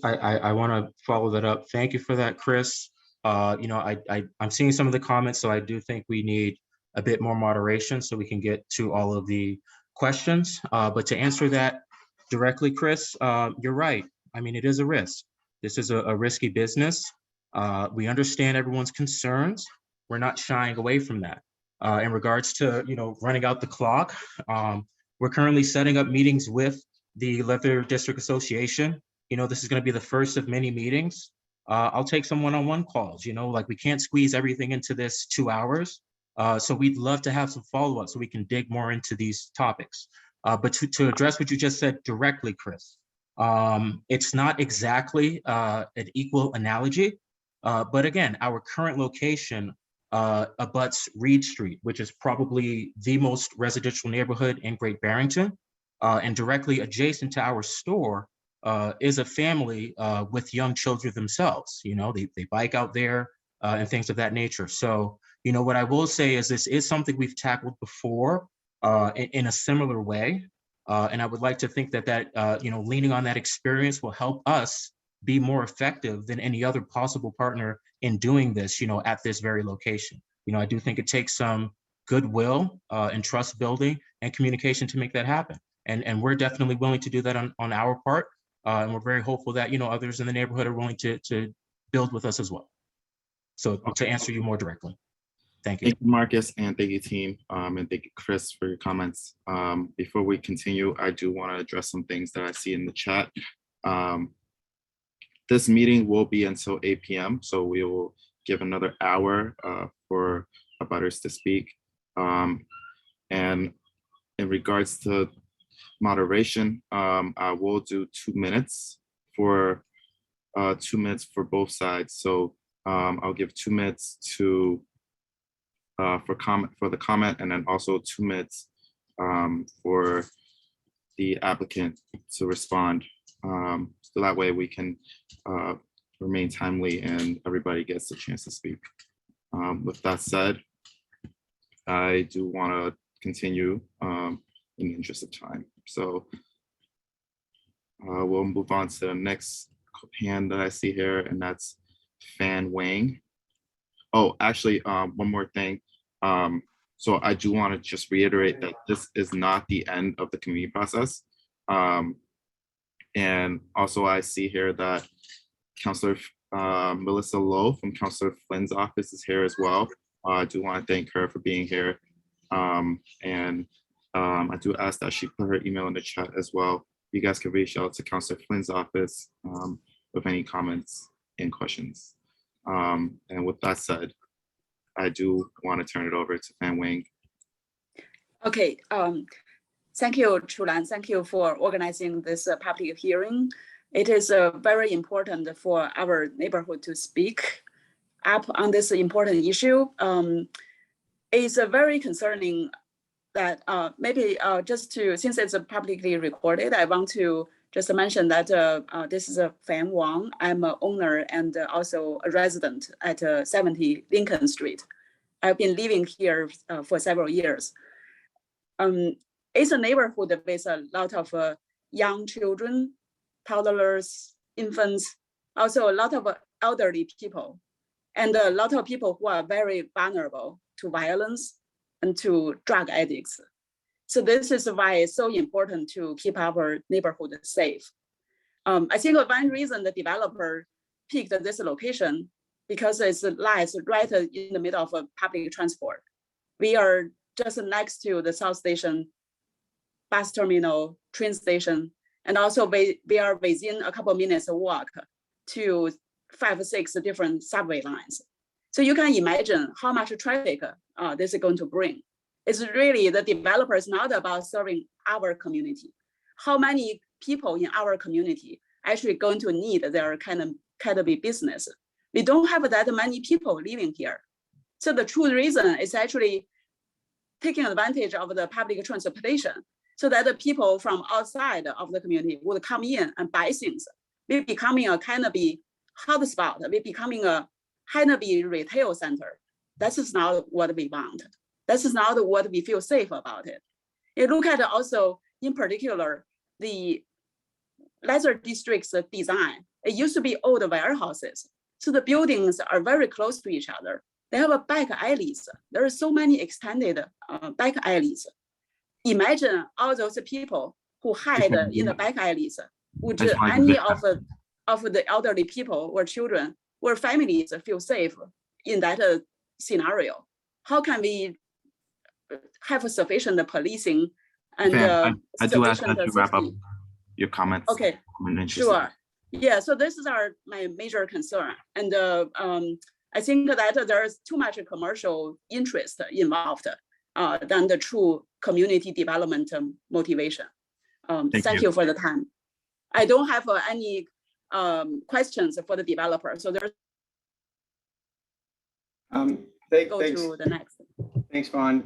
I want to follow that up. Thank you for that, Chris. I'm seeing some of the comments, so I do think we need a bit more moderation so we can get to all of the questions. But to answer that directly, Chris, you're right. I mean, it is a risk. This is a risky business. We understand everyone's concerns. We're not shying away from that. In regards to, running out the clock, we're currently setting up meetings with the Leather District Association. This is going to be the first of many meetings. I'll take some one-on-one calls, we can't squeeze everything into this 2 hours. So we'd love to have some follow-up so we can dig more into these topics. But to address what you just said directly, Chris, it's not exactly an equal analogy. But again, our current location abuts Reed Street, which is probably the most residential neighborhood in Great Barrington. And directly adjacent to our store is a family with young children themselves. They bike out there and things of that nature. So, what I will say is this is something we've tackled before in a similar way. And I would like to think that leaning on that experience will help us be more effective than any other possible partner in doing this, at this very location. I do think it takes some goodwill and trust building and communication to make that happen. And we're definitely willing to do that on our part. And we're very hopeful that, others in the neighborhood are willing to build with us as well. So to answer you more directly, thank you. Thank you, Marcus, and thank you, team, and thank you, Chris, for your comments. Before we continue, I do want to address some things that I see in the chat. This meeting will be until 8 p.m., so we will give another hour for abutters to speak. And in regards to moderation, I will do 2 minutes for 2 minutes for both sides. So I'll give 2 minutes to for the comment, and then also 2 minutes for the applicant to respond. So that way we can remain timely and everybody gets a chance to speak. With that said, I do want to continue in the interest of time. So we'll move on to the next hand that I see here, and that's Fan Wang. Oh, actually, one more thing. So I do want to just reiterate that this is not the end of the community process. And also I see here that Councilor Melissa Lowe from Councilor Flynn's office is here as well. I do want to thank her for being here. And I do ask that she put her email in the chat as well. You guys can reach out to Councilor Flynn's office with any comments and questions. And with that said, I do want to turn it over to Fan Wang. Okay, thank you, Chulan. Thank you for organizing this public hearing. It is very important for our neighborhood to speak up on this important issue. It's very concerning that maybe since it's publicly recorded, I want to just mention that this is Fan Wang. I'm an owner and also a resident at 70 Lincoln Street. I've been living here for several years. It's a neighborhood with a lot of young children, toddlers, infants, also a lot of elderly people, and a lot of people who are very vulnerable to violence and to drug addicts. So this is why it's so important to keep our neighborhood safe. I think one reason the developer picked this location because it lies right in the middle of a public transport. We are just next to the South Station bus terminal, train station, and also we are within a couple of minutes walk to 5 or 6 different subway lines. So you can imagine how much traffic this is going to bring. It's really, the developer is not about serving our community. How many people in our community actually going to need their cannabis business? We don't have that many people living here. So the true reason is actually taking advantage of the public transportation so that the people from outside of the community would come in and buy things. We're becoming a cannabis hotspot. We're becoming a cannabis retail center. That is not what we want. That is not what we feel safe about it. You look at also, in particular, the leisure district's design. It used to be old warehouses. So the buildings are very close to each other. They have a back alleys. There are so many extended back alleys. Imagine all those people who hide in the back alleys. Would any of the elderly people or children or families feel safe in that scenario? How can we have a sufficient policing and I do ask that you wrap up your comments. Okay, sure. Yeah, so this is my major concern. And I think that there's too much commercial interest involved than the true community development motivation. Thank you for the time. I don't have any questions for the developer. So there's go to the next. Thanks, Vaughn.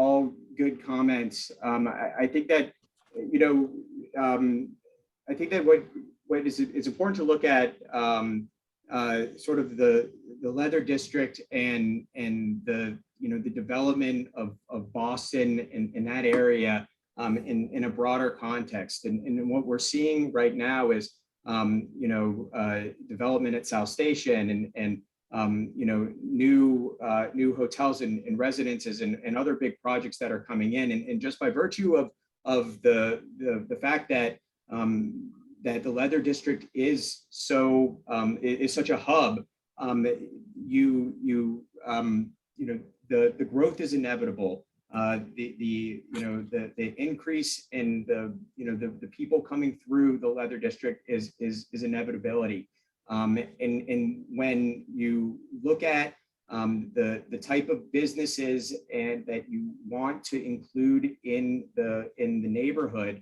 All good comments. I think that I think that what is it's important to look at sort of the leather district and the the development of Boston in that area in a broader context. And what we're seeing right now is, development at South Station and new hotels and residences and other big projects that are coming in. And just by virtue of the fact that that the Leather District is such a hub, the growth is inevitable. The increase in the people coming through the Leather District is inevitability. And when you look at the type of businesses and that you want to include in the neighborhood,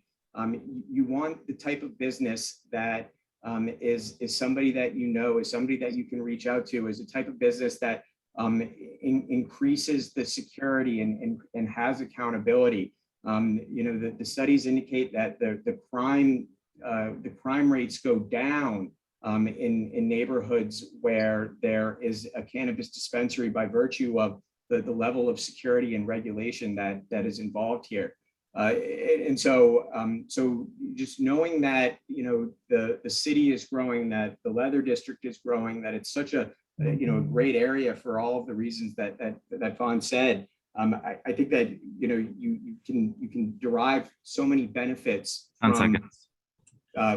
you want the type of business that is somebody that is somebody that you can reach out to, is a type of business that increases the security and has accountability. The studies indicate that the crime rates go down in neighborhoods where there is a cannabis dispensary by virtue of the level of security and regulation that is involved here. And so just knowing that the city is growing, that the Leather District is growing, that it's such a great area for all of the reasons that Fawn said, I think that you can derive so many benefits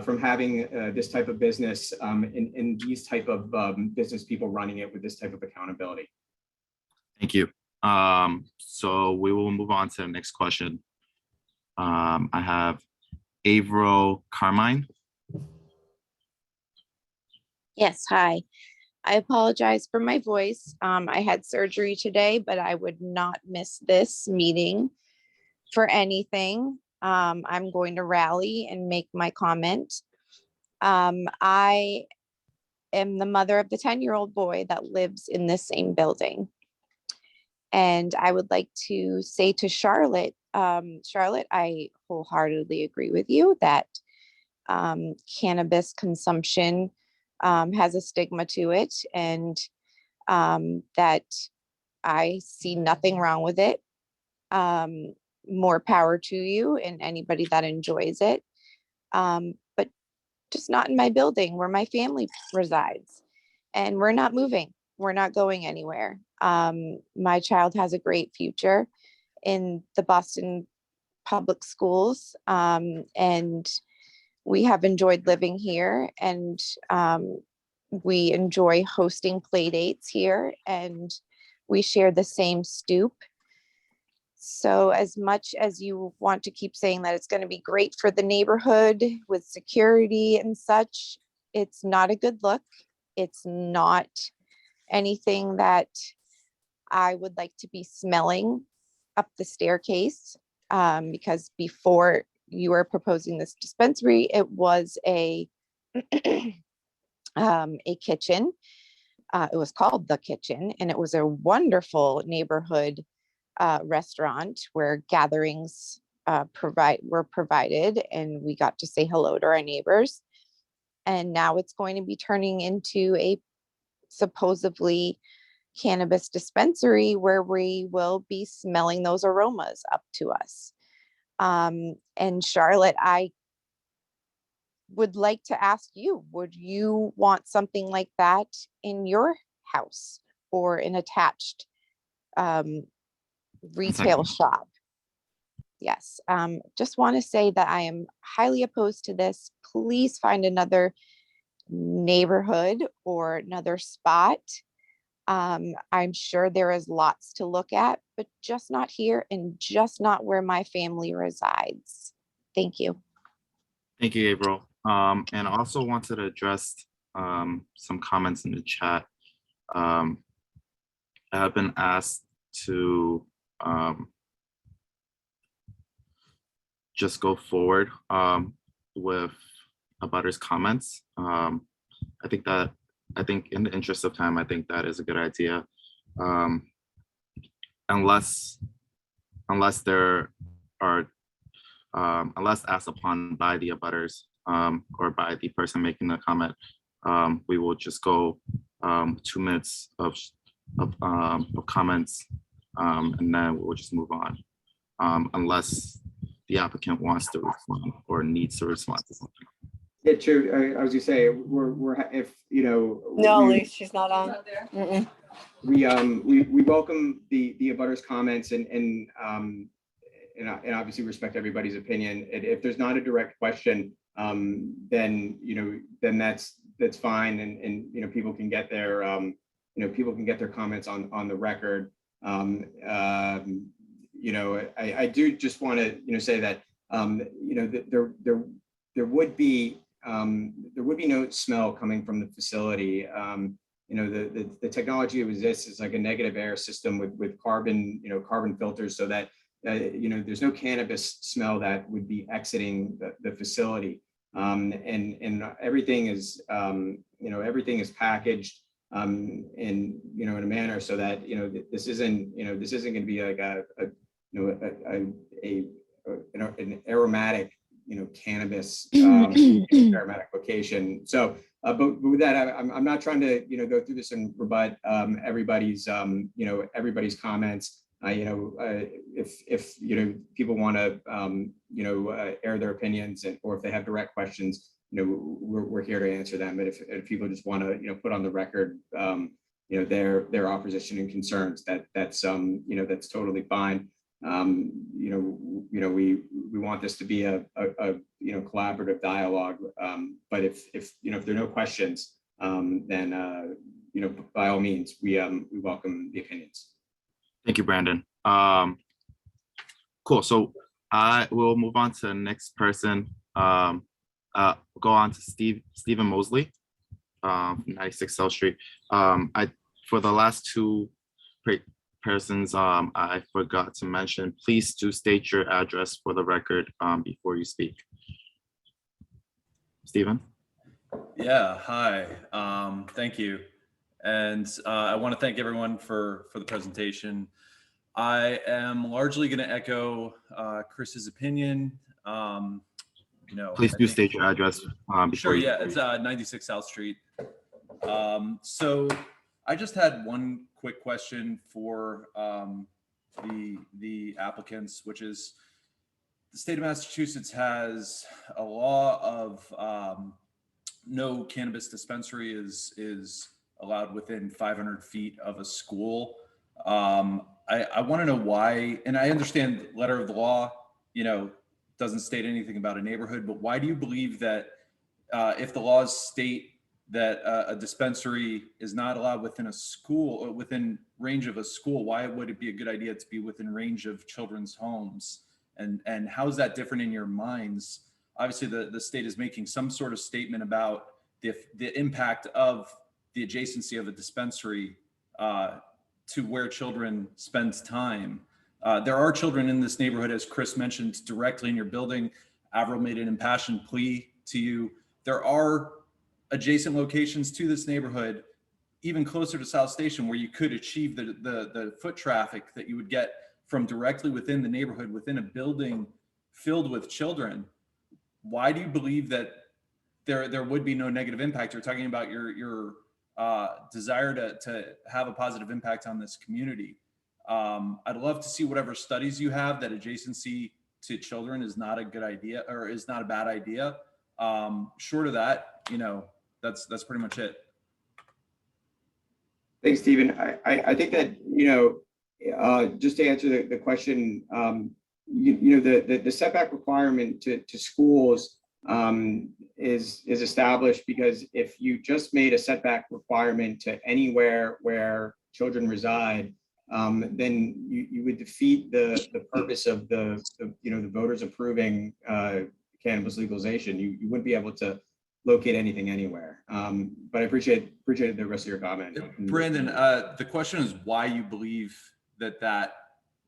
from having this type of business and these type of business people running it with this type of accountability. Thank you. So we will move on to the next question. I have Avro Carmine. Yes, hi. I apologize for my voice. I had surgery today, but I would not miss this meeting for anything. I'm going to rally and make my comment. I am the mother of the 10-year-old boy that lives in the same building. And I would like to say to Charlotte, Charlotte, I wholeheartedly agree with you that cannabis consumption has a stigma to it, and that I see nothing wrong with it. More power to you and anybody that enjoys it, but just not in my building where my family resides. And we're not moving. We're not going anywhere. My child has a great future in the Boston public schools, and we have enjoyed living here, and we enjoy hosting play dates here, and we share the same stoop. So as much as you want to keep saying that it's going to be great for the neighborhood with security and such, it's not a good look. It's not anything that I would like to be smelling up the staircase, because before you were proposing this dispensary, it was a kitchen. It was called The Kitchen, and it was a wonderful neighborhood restaurant where gatherings were provided, and we got to say hello to our neighbors. And now it's going to be turning into a supposedly cannabis dispensary where we will be smelling those aromas up to us. And Charlotte, I would like to ask you, would you want something like that in your house or an attached retail shop? Yes. Just want to say that I am highly opposed to this. Please find another neighborhood or another spot. I'm sure there is lots to look at, but just not here and just not where my family resides. Thank you. Thank you, April. And I also wanted to address some comments in the chat. I have been asked to just go forward with abutters' comments. I think in the interest of time, I think that is a good idea. Unless there are, unless asked upon by the abutters or by the person making the comment, we will just go 2 minutes of comments, and then we'll just move on. Unless the applicant wants to respond or needs to respond to something. Yeah, true. I was gonna say, we're if, you know. No, we- Elise, she's not on. Mm-mm. We welcome the abutters comments and obviously respect everybody's opinion. And if there's not a direct question, then, you know, then that's fine. And, you know, people can get their, people can get their comments on the record. You know, I do just want to, you know, say that, you know, there would be no smell coming from the facility. You know, the technology that exists is like a negative air system with carbon, you know, carbon filters, so that, you know, there's no cannabis smell that would be exiting the facility. And everything is, you know, everything is packaged in, you know, in a manner so that, you know, this isn't going to be like an aromatic, you know, cannabis aromatic location. So, but with that, I'm not trying to, you know, go through this and rebut everybody's, you know, everybody's comments. You know, if you know, people want to, you know, air their opinions, or if they have direct questions, you know, we're here to answer them. But if people just want to, you know, put on the record, you know, their opposition and concerns, that's you know, that's totally fine. You know, we want this to be a you know, collaborative dialogue. But if you know, if there are no questions, then you know, by all means, we welcome the opinions. Thank you, Brandon. Cool. So I will move on to the next person. Go on to Stephen Mosley, 96 South Street. For the last two persons, I forgot to mention, please do state your address for the record before you speak. Stephen? Yeah, hi, thank you. And I want to thank everyone for the presentation. I am largely going to echo Chris's opinion. You know, Please do state your address. Sure, yeah, it's 96 South Street. So I just had one quick question for the applicants, which is the state of Massachusetts has a law of no cannabis dispensary is allowed within 500 feet of a school. I want to know why, and I understand letter of the law, you know, doesn't state anything about a neighborhood, but why do you believe that if the laws state that a dispensary is not allowed within a school or within range of a school, why would it be a good idea to be within range of children's homes? And how is that different in your minds? Obviously, the state is making some sort of statement about the impact of the adjacency of a dispensary to where children spend time. There are children in this neighborhood, as Chris mentioned, directly in your building. Avril made an impassioned plea to you. There are adjacent locations to this neighborhood, even closer to South Station, where you could achieve the foot traffic that you would get from directly within the neighborhood, within a building filled with children. Why do you believe that there would be no negative impact? You're talking about your desire to have a positive impact on this community. I'd love to see whatever studies you have that adjacency to children is not a good idea or is not a bad idea. Short of that, you know, that's pretty much it. Thanks, Stephen. I think that, you know, just to answer the question, you know, the setback requirement to schools is established because if you just made a setback requirement to anywhere where children reside, then you would defeat the purpose of the you know, the voters approving cannabis legalization. You wouldn't be able to locate anything anywhere. But I appreciate the rest of your comment. Brandon, the question is why you believe that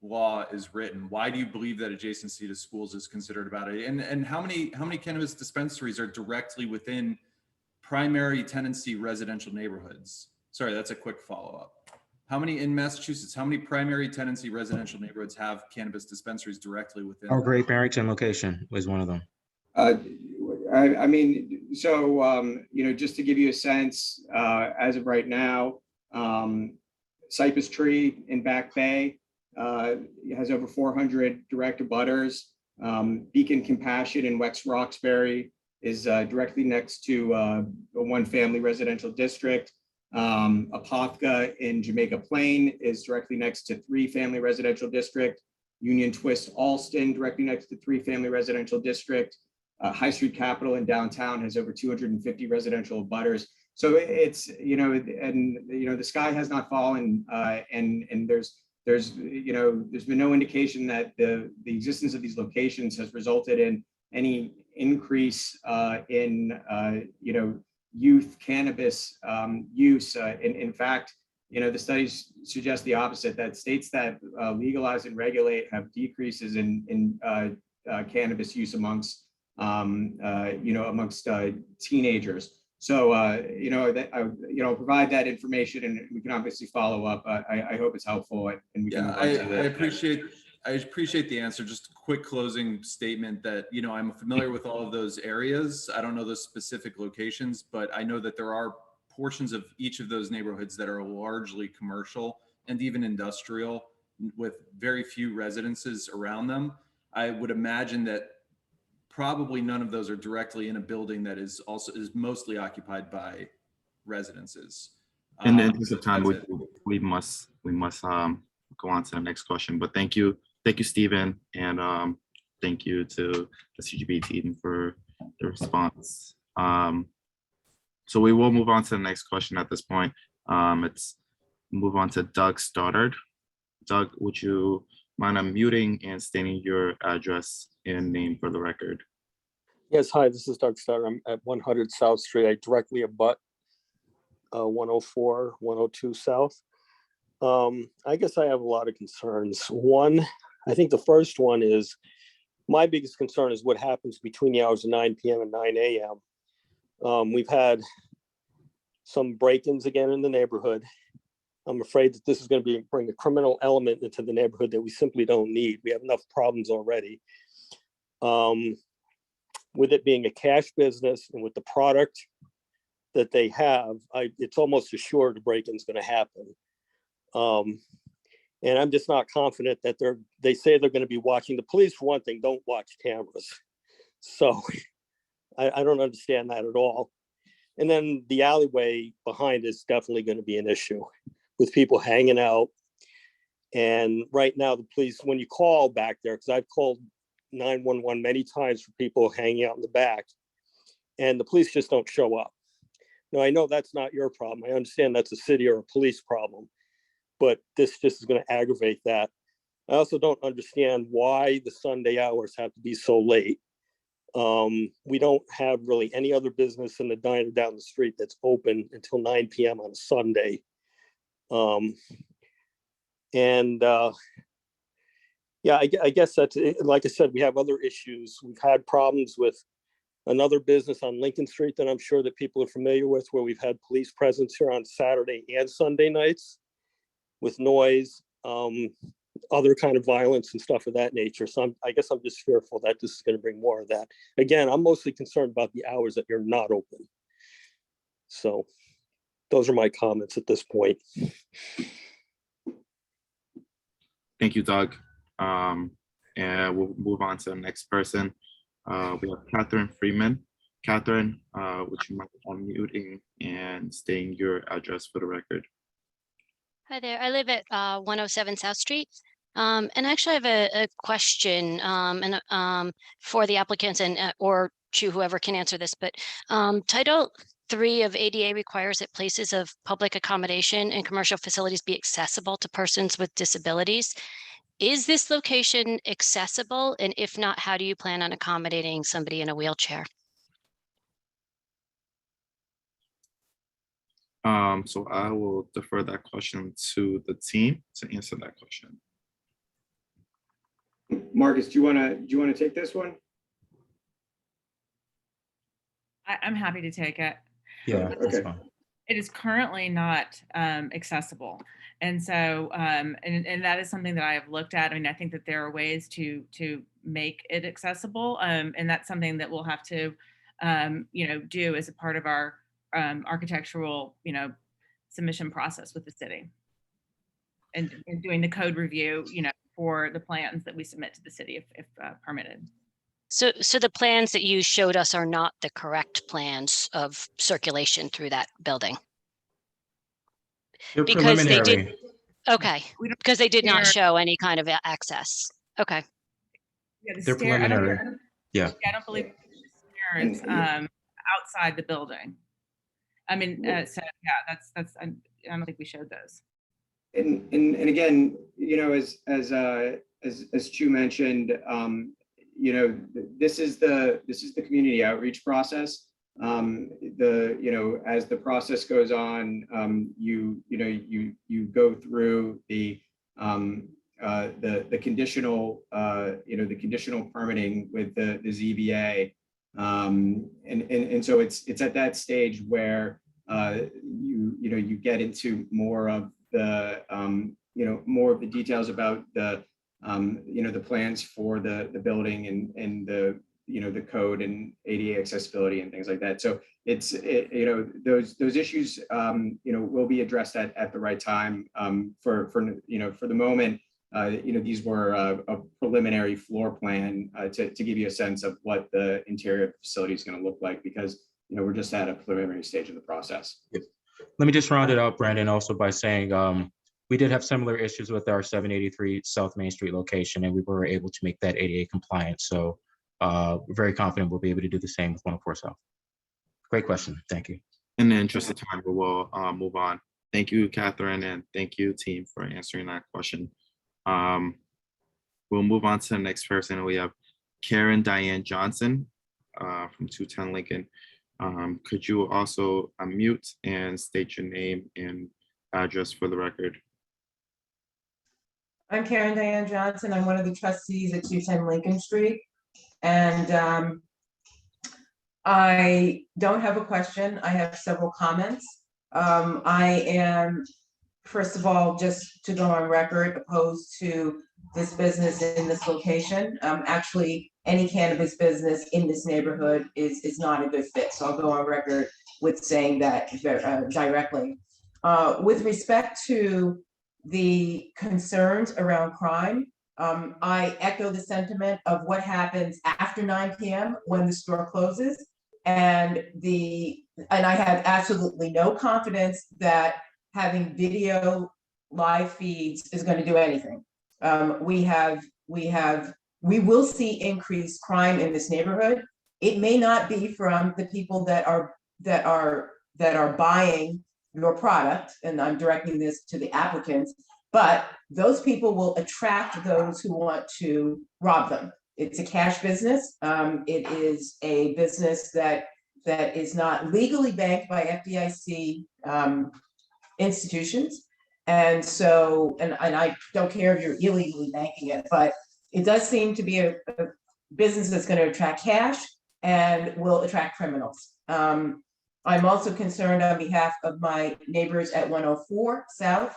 law is written. Why do you believe that adjacency to schools is considered about it? And how many cannabis dispensaries are directly within primary tenancy residential neighborhoods? Sorry, that's a quick follow-up. How many in Massachusetts, how many primary tenancy residential neighborhoods have cannabis dispensaries directly within? Our Great Barrington location was one of them. I mean, so, you know, just to give you a sense, as of right now, Cypress Tree in Back Bay has over 400 direct abutters. Beacon Compassion in West Roxbury is directly next to a one-family residential district. Apopka in Jamaica Plain is directly next to 3-family residential district. Union Twist Alston directly next to 3-family residential district. High Street Capital in downtown has over 250 residential abutters. So it's, the sky has not fallen, and there's been no indication that the existence of these locations has resulted in any increase in youth cannabis use. In fact, the studies suggest the opposite, that states that legalize and regulate have decreases in cannabis use amongst teenagers. So I'll provide that information, and we can obviously follow up. I hope it's helpful, and we can. Yeah, I appreciate the answer. Just a quick closing statement that, I'm familiar with all of those areas. I don't know those specific locations, but I know that there are portions of each of those neighborhoods that are largely commercial and even industrial with very few residences around them. I would imagine that probably none of those are directly in a building that is mostly occupied by residences. In the interest of time, we must go on to the next question. But thank you, Stephen, and thank you to the CGP team for the response. So we will move on to the next question at this point. It's move on to Doug Stoddard. Doug, would you mind unmuting and stating your address and name for the record? Yes, hi, this is Doug Stoddard. I'm at 100 South Street. I directly abut 104, 102 South. I guess I have a lot of concerns. One, I think the first one is, my biggest concern is what happens between the hours of 9 p.m. and 9 a.m. We've had some break-ins again in the neighborhood. I'm afraid that this is going to bring a criminal element into the neighborhood that we simply don't need. We have enough problems already. With it being a cash business and with the product that they have, it's almost assured a break-in's going to happen. And I'm just not confident that they say they're going to be watching. The police, for one thing, don't watch cameras. So I don't understand that at all. And then the alleyway behind is definitely going to be an issue with people hanging out. And right now the police, when you call back there, because I've called 911 many times for people hanging out in the back, and the police just don't show up. Now, I know that's not your problem. I understand that's a city or a police problem, but this just is going to aggravate that. I also don't understand why the Sunday hours have to be so late. We don't have really any other business in the diner down the street that's open until 9 p.m. on a Sunday. Yeah, I guess that's it. Like I said, we have other issues. We've had problems with another business on Lincoln Street that I'm sure that people are familiar with, where we've had police presence here on Saturday and Sunday nights with noise, other kind of violence and stuff of that nature. So I guess I'm just fearful that this is going to bring more of that. Again, I'm mostly concerned about the hours that you're not open. So those are my comments at this point. Thank you, Doug. And we'll move on to the next person. We have Catherine Freeman. Catherine, would you mind unmuting and stating your address for the record? Hi there. I live at 107 South Street. And actually I have a question for the applicants and or to whoever can answer this, but Title III of ADA requires that places of public accommodation and commercial facilities be accessible to persons with disabilities. Is this location accessible? And if not, how do you plan on accommodating somebody in a wheelchair? So I will defer that question to the team to answer that question. Marcus, do you want to take this one? I'm happy to take it. Yeah, that's fine. It is currently not accessible. And so, and that is something that I have looked at. I mean, I think that there are ways to make it accessible. And that's something that we'll have to, do as a part of our architectural, submission process with the city. And doing the code review, for the plans that we submit to the city if permitted. So the plans that you showed us are not the correct plans of circulation through that building? They're Because they did, preliminary. okay, because they did not They're- show any kind of access. Okay. Yeah, the They're stair, I don't, preliminary. Yeah. I don't believe the stairs outside the building. I mean, so yeah, that's I don't think we showed those. And again, you know, as Chu mentioned, you know, this is the community outreach process. You know, as the process goes on, you go through the conditional, you know, the conditional permitting with the ZBA. And so it's at that stage where you know, you get into more of the you know, more of the details about the you know, the plans for the building and the, you know, the code and ADA accessibility and things like that. So it's you know, those issues you know, will be addressed at the right time. For you know, for the moment, you know, these were a preliminary floor plan to give you a sense of what the interior of the facility is going to look like, because, you know, we're just at a preliminary stage of the process. Let me just round it out, Brandon, also by saying we did have similar issues with our 783 South Main Street location, and we were able to make that ADA compliant. So we're very confident we'll be able to do the same with 104 South. Great question. Thank you. In the interest of time, we will move on. Thank you, Catherine, and thank you, team, for answering that question. We'll move on to the next person. We have Karen Diane Johnson from 210 Lincoln. Could you also unmute and state your name and address for the record? I'm Karen Diane Johnson. I'm one of the trustees at 210 Lincoln Street. And I don't have a question. I have several comments. I am, first of all, just to go on record, opposed to this business in this location. Actually, any cannabis business in this neighborhood is not a good fit. So I'll go on record with saying that directly. With respect to the concerns around crime, I echo the sentiment of what happens after 9 p.m. when the store closes. And I have absolutely no confidence that having video live feeds is going to do anything. We will see increased crime in this neighborhood. It may not be from the people that are buying your product, and I'm directing this to the applicants, but those people will attract those who want to rob them. It's a cash business. It is a business that is not legally banked by FDIC institutions. And so, and I don't care if you're illegally banking it, but it does seem to be a business that's going to attract cash and will attract criminals. I'm also concerned on behalf of my neighbors at 104 South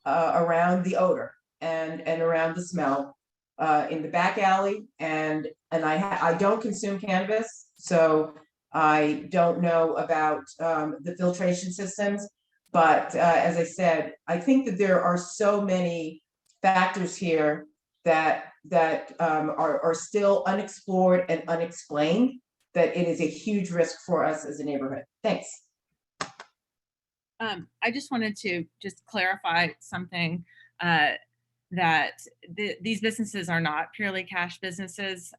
around the odor and around the smell in the back alley. And I don't consume cannabis, so I don't know about the filtration systems. But as I said, I think that there are so many factors here that are still unexplored and unexplained, that it is a huge risk for us as a neighborhood. Thanks. I just wanted to just clarify something, that these businesses are not purely cash businesses.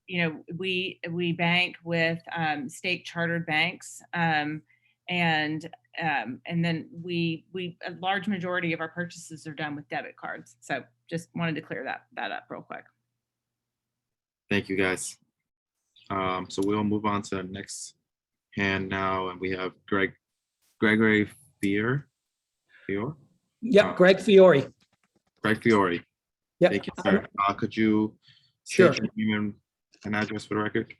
You know, we bank with state chartered banks, and then a large majority of our purchases are done with debit cards. So just wanted to clear that up real quick. Thank you, guys. So we'll move on to the next hand now, and we have Gregory Fiore. Yep, Greg Fiore. Greg Fiore. Yep. Thank you, sir. Could you Sure. state your name and address for the record?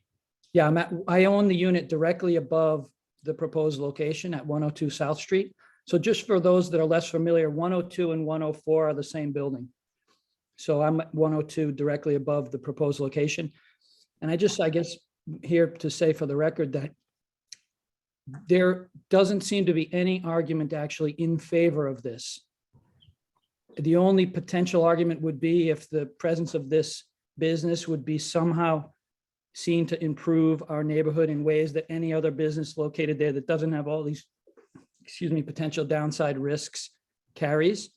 Yeah, I own the unit directly above the proposed location at 102 South Street. So just for those that are less familiar, 102 and 104 are the same building. So I'm at 102 directly above the proposed location. And I guess here to say for the record that there doesn't seem to be any argument actually in favor of this. the only potential argument would be if the presence of this business would be somehow seen to improve our neighborhood in ways that any other business located there that doesn't have all these, potential downside risks carries.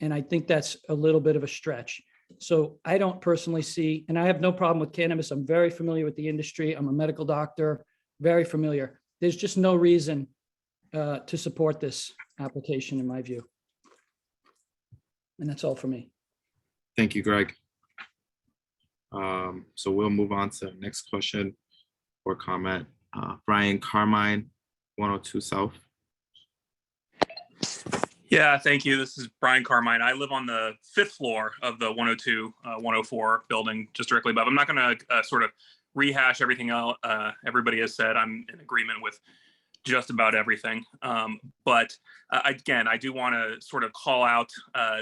And I think that's a little bit of a stretch. So I don't personally see, and I have no problem with cannabis. I'm very familiar with the industry. I'm a medical doctor, very familiar. There's just no reason to support this application in my view. And that's all for me. Thank you, Greg. So we'll move on to the next question or comment. Brian Carmine, 102 South. Yeah, thank you. This is Brian Carmine. I live on the 5th floor of the 102, 104 building, just directly above. I'm not going to sort of rehash everything else everybody has said. I'm in agreement with just about everything. But again, I do want to sort of call out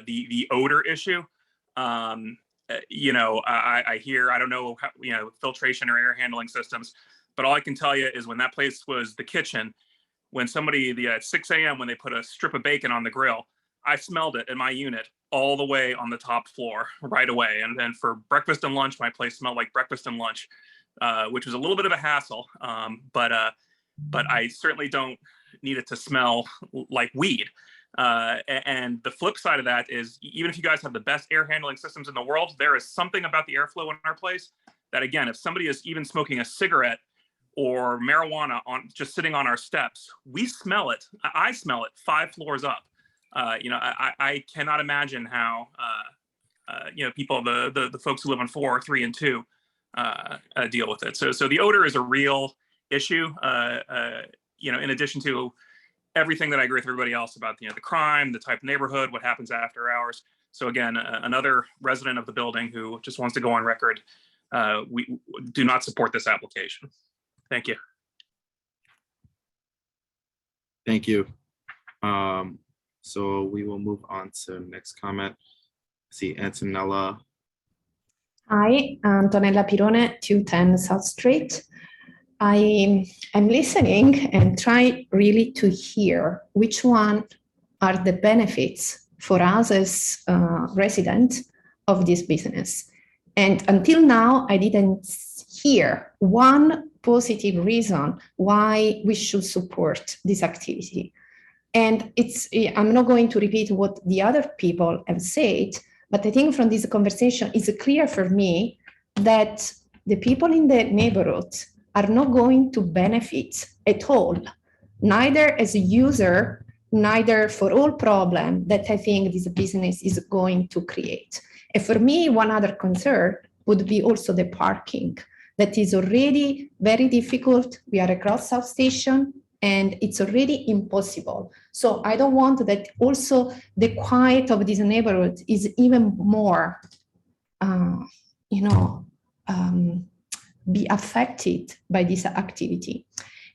the odor issue. You know, I hear, I don't know, how, you know, filtration or air handling systems, but all I can tell you is when that place was the kitchen, when somebody at 6 a.m. when they put a strip of bacon on the grill, I smelled it in my unit all the way on the top floor right away. And then for breakfast and lunch, my place smelled like breakfast and lunch, which was a little bit of a hassle. But I certainly don't need it to smell like weed. And the flip side of that is, even if you guys have the best air handling systems in the world, there is something about the airflow in our place that, again, if somebody is even smoking a cigarette or marijuana on just sitting on our steps, we smell it. I smell it 5 floors up. You know, I cannot imagine how you know, people, the folks who live on 4, 3, and 2 deal with it. So the odor is a real issue. You know, in addition to everything that I agree with everybody else about, you know, the crime, the type of neighborhood, what happens after hours. So again, another resident of the building who just wants to go on record, we do not support this application. Thank you. Thank you. So we will move on to next comment. See Antonella. Hi, Antonella Pirone, 210 South Street. I'm listening and try really to hear which one are the benefits for us as residents of this business. And until now, I didn't hear one positive reason why we should support this activity. And I'm not going to repeat what the other people have said, but I think from this conversation, it's clear for me that the people in the neighborhood are not going to benefit at all, neither as a user, neither for all problem that I think this business is going to create. And for me, one other concern would be also the parking. That is already very difficult. We are across South Station and it's already impossible. So I don't want that also the quiet of this neighborhood is even more, you know, be affected by this activity.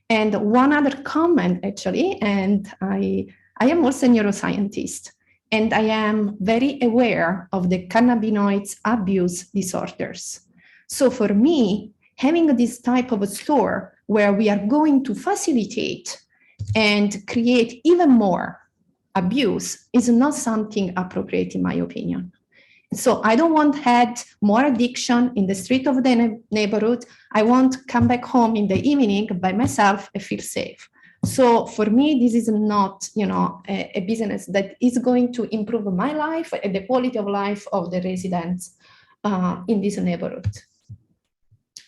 And one other comment actually, and I am also a neuroscientist, and I am very aware of the cannabinoids abuse disorders. So for me, having this type of a store where we are going to facilitate and create even more abuse is not something appropriate in my opinion. So I don't want to add more addiction in the street of the neighborhood. I want to come back home in the evening by myself and feel safe. So for me, this is not, you know, a business that is going to improve my life and the quality of life of the residents in this neighborhood.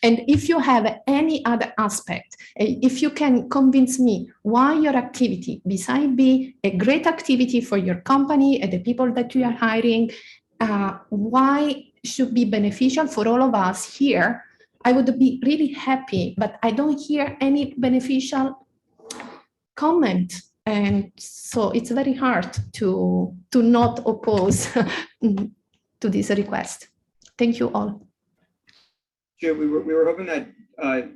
And if you have any other aspect, if you can convince me why your activity, besides being a great activity for your company and the people that you are hiring, why should be beneficial for all of us here, I would be really happy, but I don't hear any beneficial comment. And so it's very hard to not oppose to this request. Thank you all. Sure, we were hoping that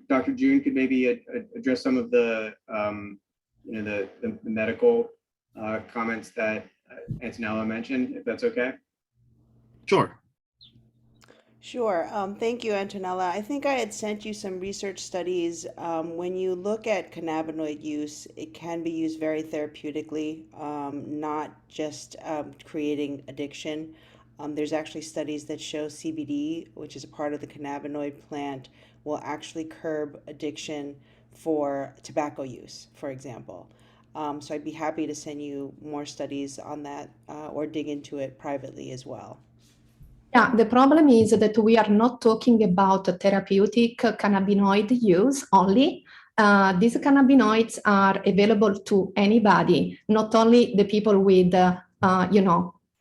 Dr. June could maybe address some of the you know, the medical comments that Antonella mentioned, if that's okay. Sure. Sure. Thank you, Antonella. I think I had sent you some research studies. When you look at cannabinoid use, it can be used very therapeutically, not just creating addiction. There's actually studies that show CBD, which is a part of the cannabinoid plant, will actually curb addiction for tobacco use, for example. So I'd be happy to send you more studies on that or dig into it privately as well. Yeah, the problem is that we are not talking about therapeutic cannabinoid use only. These cannabinoids are available to anybody, not only the people with,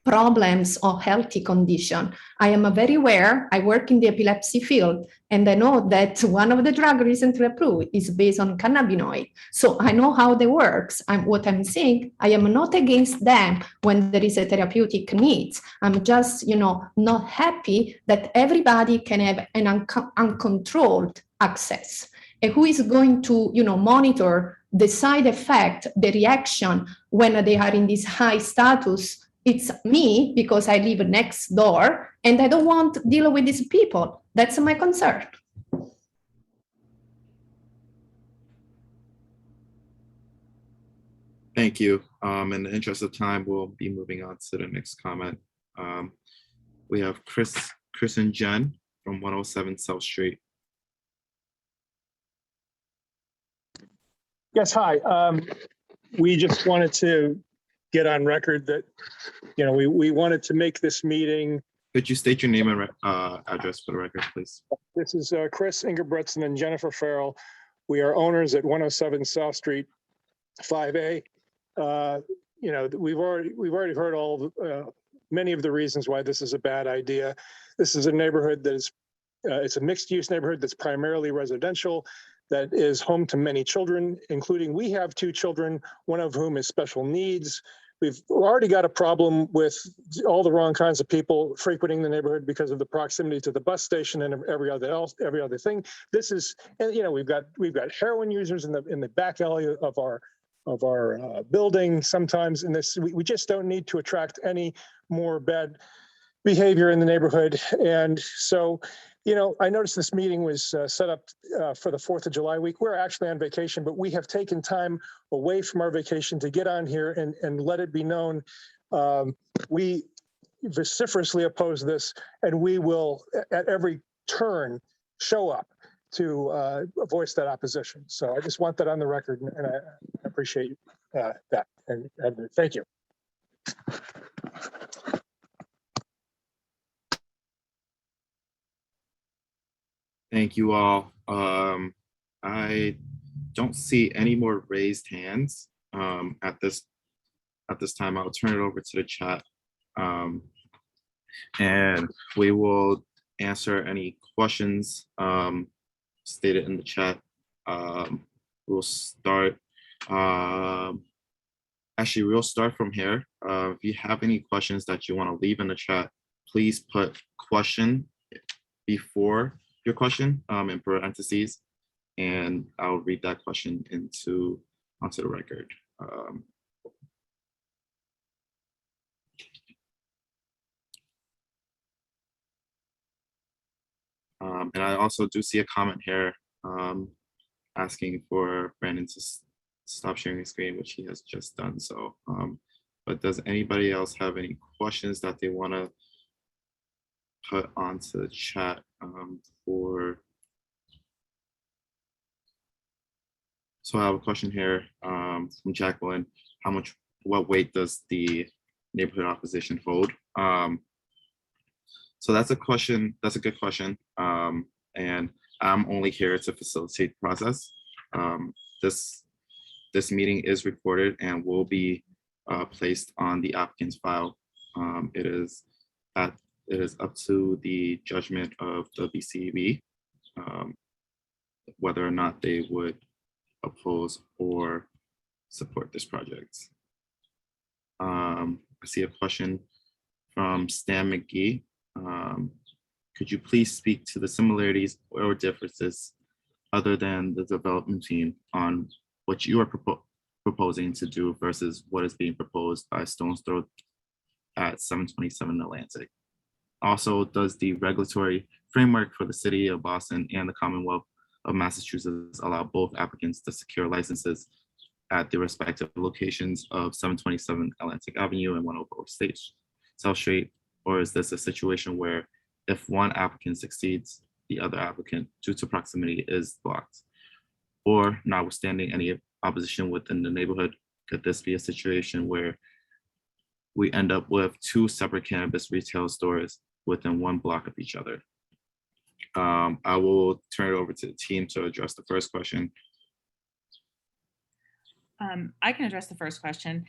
problems or healthy condition. I am very aware, I work in the epilepsy field, and I know that one of the drugs recently approved is based on cannabinoid. So I know how they works. What I'm saying, I am not against them when there is a therapeutic needs. I'm just, not happy that everybody can have an uncontrolled access. And who is going to, monitor the side effect, the reaction when they are in this high status? It's me, because I live next door and I don't want to deal with these people. That's my concern. Thank you. In the interest of time, we'll be moving on to the next comment. We have Chris and Jen from 107 South Street. Yes, hi. We just wanted to get on record that, we wanted to make this meeting. Could you state your name and address for the record, please? This is Chris Ingebrigtsen and Jennifer Farrell. We are owners at 107 South Street, 5A. We've already heard many of the reasons why this is a bad idea. This is a neighborhood that is, it's a mixed-use neighborhood that's primarily residential, that is home to many children, including we have 2 children, one of whom is special needs. We've already got a problem with all the wrong kinds of people frequenting the neighborhood because of the proximity to the bus station and every other thing. This is, we've got heroin users in the back alley of our building sometimes, and we just don't need to attract any more bad behavior in the neighborhood. And so, I noticed this meeting was set up for the 4th of July week. We're actually on vacation, but we have taken time away from our vacation to get on here and let it be known. We vociferously oppose this, and we will at every turn show up to voice that opposition. So I just want that on the record, and I appreciate that. And thank you. Thank you all. I don't see any more raised hands at this time. I'll turn it over to the chat, and we will answer any questions stated in the chat. We'll start. Actually, we'll start from here. If you have any questions that you want to leave in the chat, please put question before your question in parentheses, and I'll read that question onto the record. And I also do see a comment here asking for Brandon to stop sharing his screen, which he has just done so. But does anybody else have any questions that they want to put onto the chat So I have a question here from Jacqueline. What weight does the neighborhood opposition hold? So that's a question. That's a good question. And I'm only here to facilitate the process. This meeting is recorded and will be placed on the applicant's file. It is up to the judgment of the BCB whether or not they would oppose or support this project. I see a question from Stan McGee. Could you please speak to the similarities or differences other than the development team on what you are proposing to do versus what is being proposed by Stone's Throw at 727 Atlantic? Also, does the regulatory framework for the city of Boston and the Commonwealth of Massachusetts allow both applicants to secure licenses at the respective locations of 727 Atlantic Avenue and 104 South Street? Or is this a situation where if one applicant succeeds, the other applicant, due to proximity, is blocked? Or notwithstanding any opposition within the neighborhood, could this be a situation where we end up with two separate cannabis retail stores within one block of each other? I will turn it over to the team to address the first question. I can address the first question.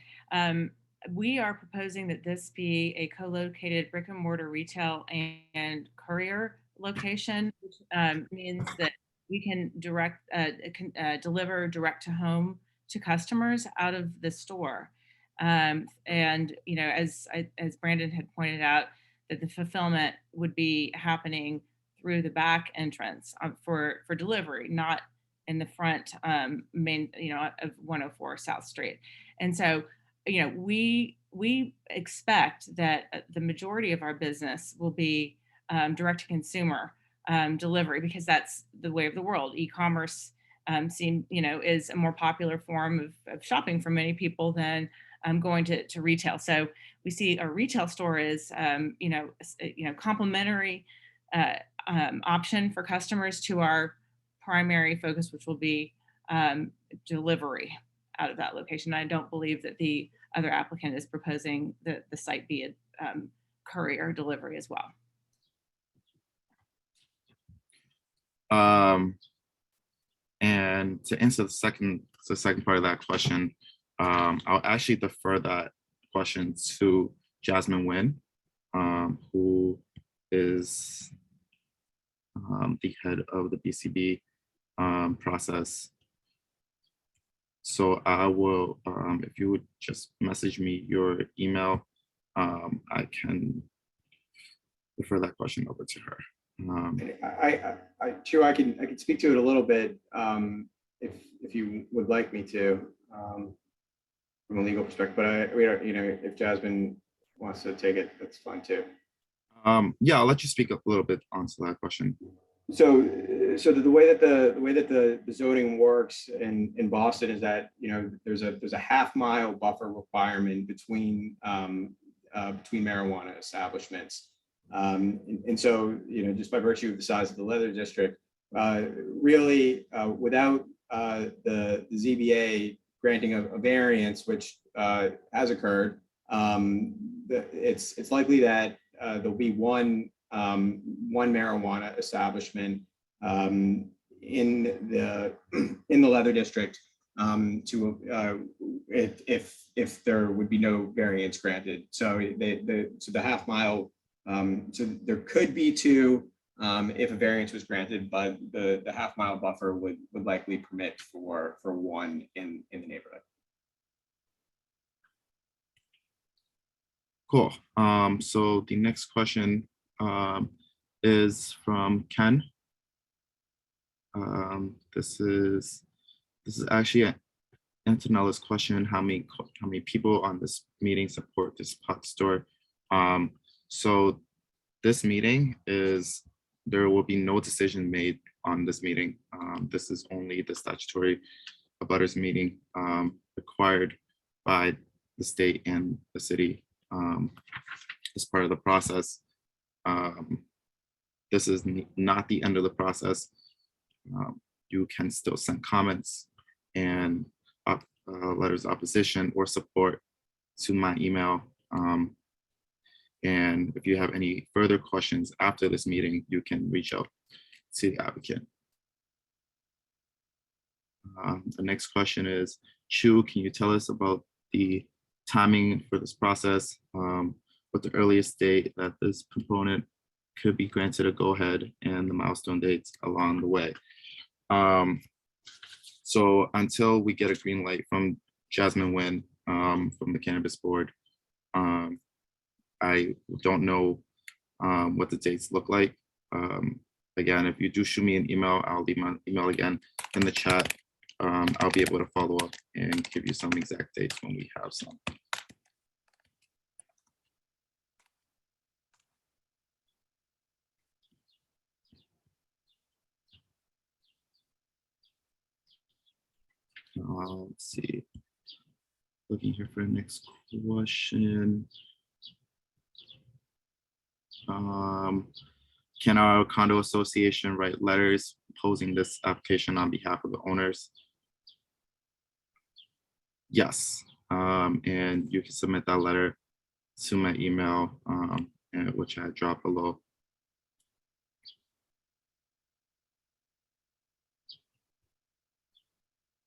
We are proposing that this be a co-located brick and mortar retail and courier location, which means that we can deliver direct to home to customers out of the store. And as Brandon had pointed out, that the fulfillment would be happening through the back entrance for delivery, not in the front main, of 104 South Street. And so, we expect that the majority of our business will be direct to consumer delivery, because that's the way of the world. E-commerce is a more popular form of shopping for many people than going to retail. So we see a retail store as complementary option for customers to our primary focus, which will be delivery out of that location. I don't believe that the other applicant is proposing that the site be a courier delivery as well. And to answer the second part of that question, I'll actually defer that question to Jasmine Nguyen, who is the head of the BCB process. So I will, if you would just message me your email, I can refer that question over to her. I can speak to it a little bit if you would like me to from a legal perspective. But if Jasmine wants to take it, that's fine too. Yeah, I'll let you speak a little bit onto that question. So the way that the zoning works in Boston is that there's a half-mile buffer requirement between marijuana establishments, and so just by virtue of the size of the leather district, really without the ZBA granting a variance, which has occurred, it's likely that there'll be one marijuana establishment in the leather district if there would be no variance granted. So the half mile, so there could be two if a variance was granted, but the half mile buffer would likely permit for one in the neighborhood. Cool. So the next question is from Ken. This is actually Antonella's question. How many people on this meeting support this pot store? So this meeting there will be no decision made on this meeting. This is only the statutory abutters meeting required by the state and the city as part of the process. This is not the end of the process. You can still send comments and letters of opposition or support to my email. And if you have any further questions after this meeting, you can reach out to the applicant. The next question is, Chu, can you tell us about the timing for this process? What the earliest date that this component could be granted a go-ahead and the milestone dates along the way? So until we get a green light from Jasmine Nguyen from the Cannabis Board, I don't know what the dates look like. Again, if you do shoot me an email, I'll leave my email again in the chat. I'll be able to follow up and give you some exact dates when we have some. Let's see. Looking here for the next question. Can our condo association write letters posing this application on behalf of the owners? Yes, and you can submit that letter to my email, which I dropped below.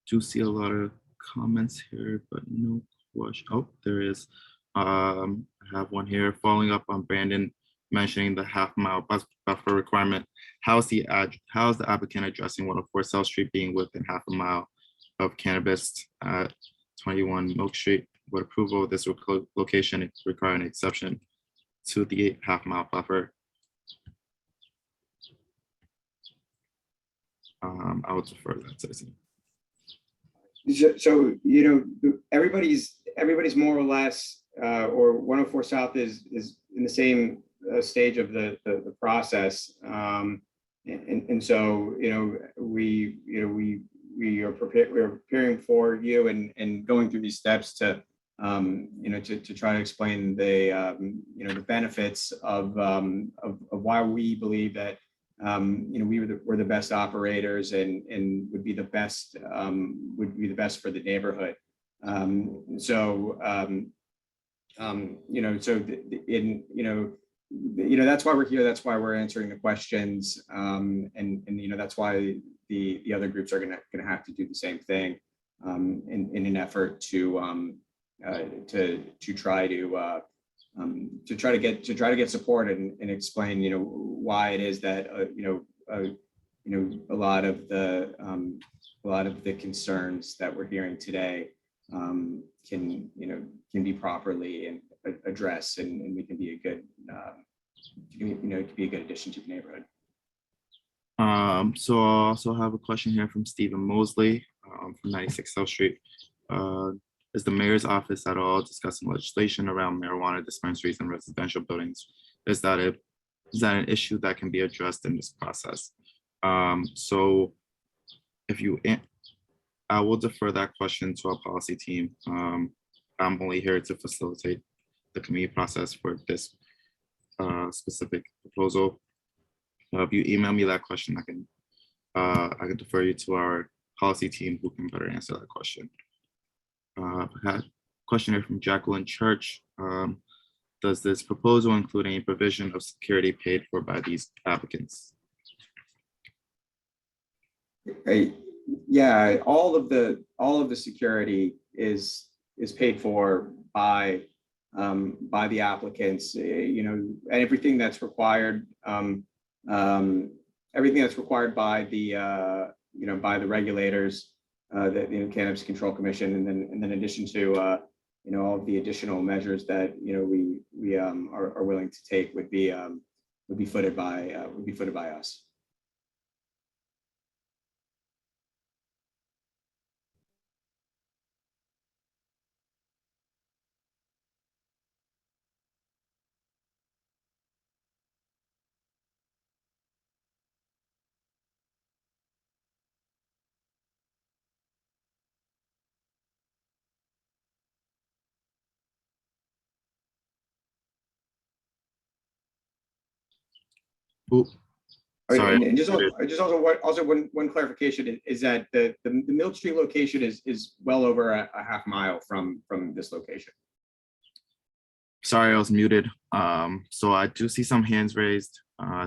Do see a lot of comments here, but no question. Oh, there is. I have one here following up on Brandon mentioning the half-mile buffer requirement. How's the applicant addressing 104 South Street being within half a mile of Cannabis at 21 Milk Street? With approval of this location, it's requiring an exception to the half-mile buffer. I will defer that to the So, everybody's more or less, or 104 South is in the same stage of the process. And so, we are preparing for you and going through these steps to, to try to explain the, the benefits of why we believe that, we're the best operators and would be the best for the neighborhood. That's why we're here. That's why we're answering the questions. And that's why the other groups are gonna have to do the same thing in an effort to try to get support and explain, why it is that a lot of the concerns that we're hearing today can be properly addressed, and we can be a good addition to the neighborhood. So I also have a question here from Stephen Mosley from 96 South Street. Is the mayor's office at all discussing legislation around marijuana dispensaries in residential buildings? Is that an issue that can be addressed in this process? So I will defer that question to our policy team. I'm only here to facilitate the committee process for this specific proposal. If you email me that question, I can defer you to our policy team who can better answer that question. I had a question here from Jacqueline Church. Does this proposal include any provision of security paid for by these applicants? Yeah, all of the security is paid for by the applicants. And everything that's required, by the regulators, the Cannabis Control Commission, and then in addition to all of the additional measures that we are willing to take would be footed by us. Ooh, sorry. And just also one clarification is that the Milk Street location is well over a half mile from this location. Sorry, I was muted. So I do see some hands raised. I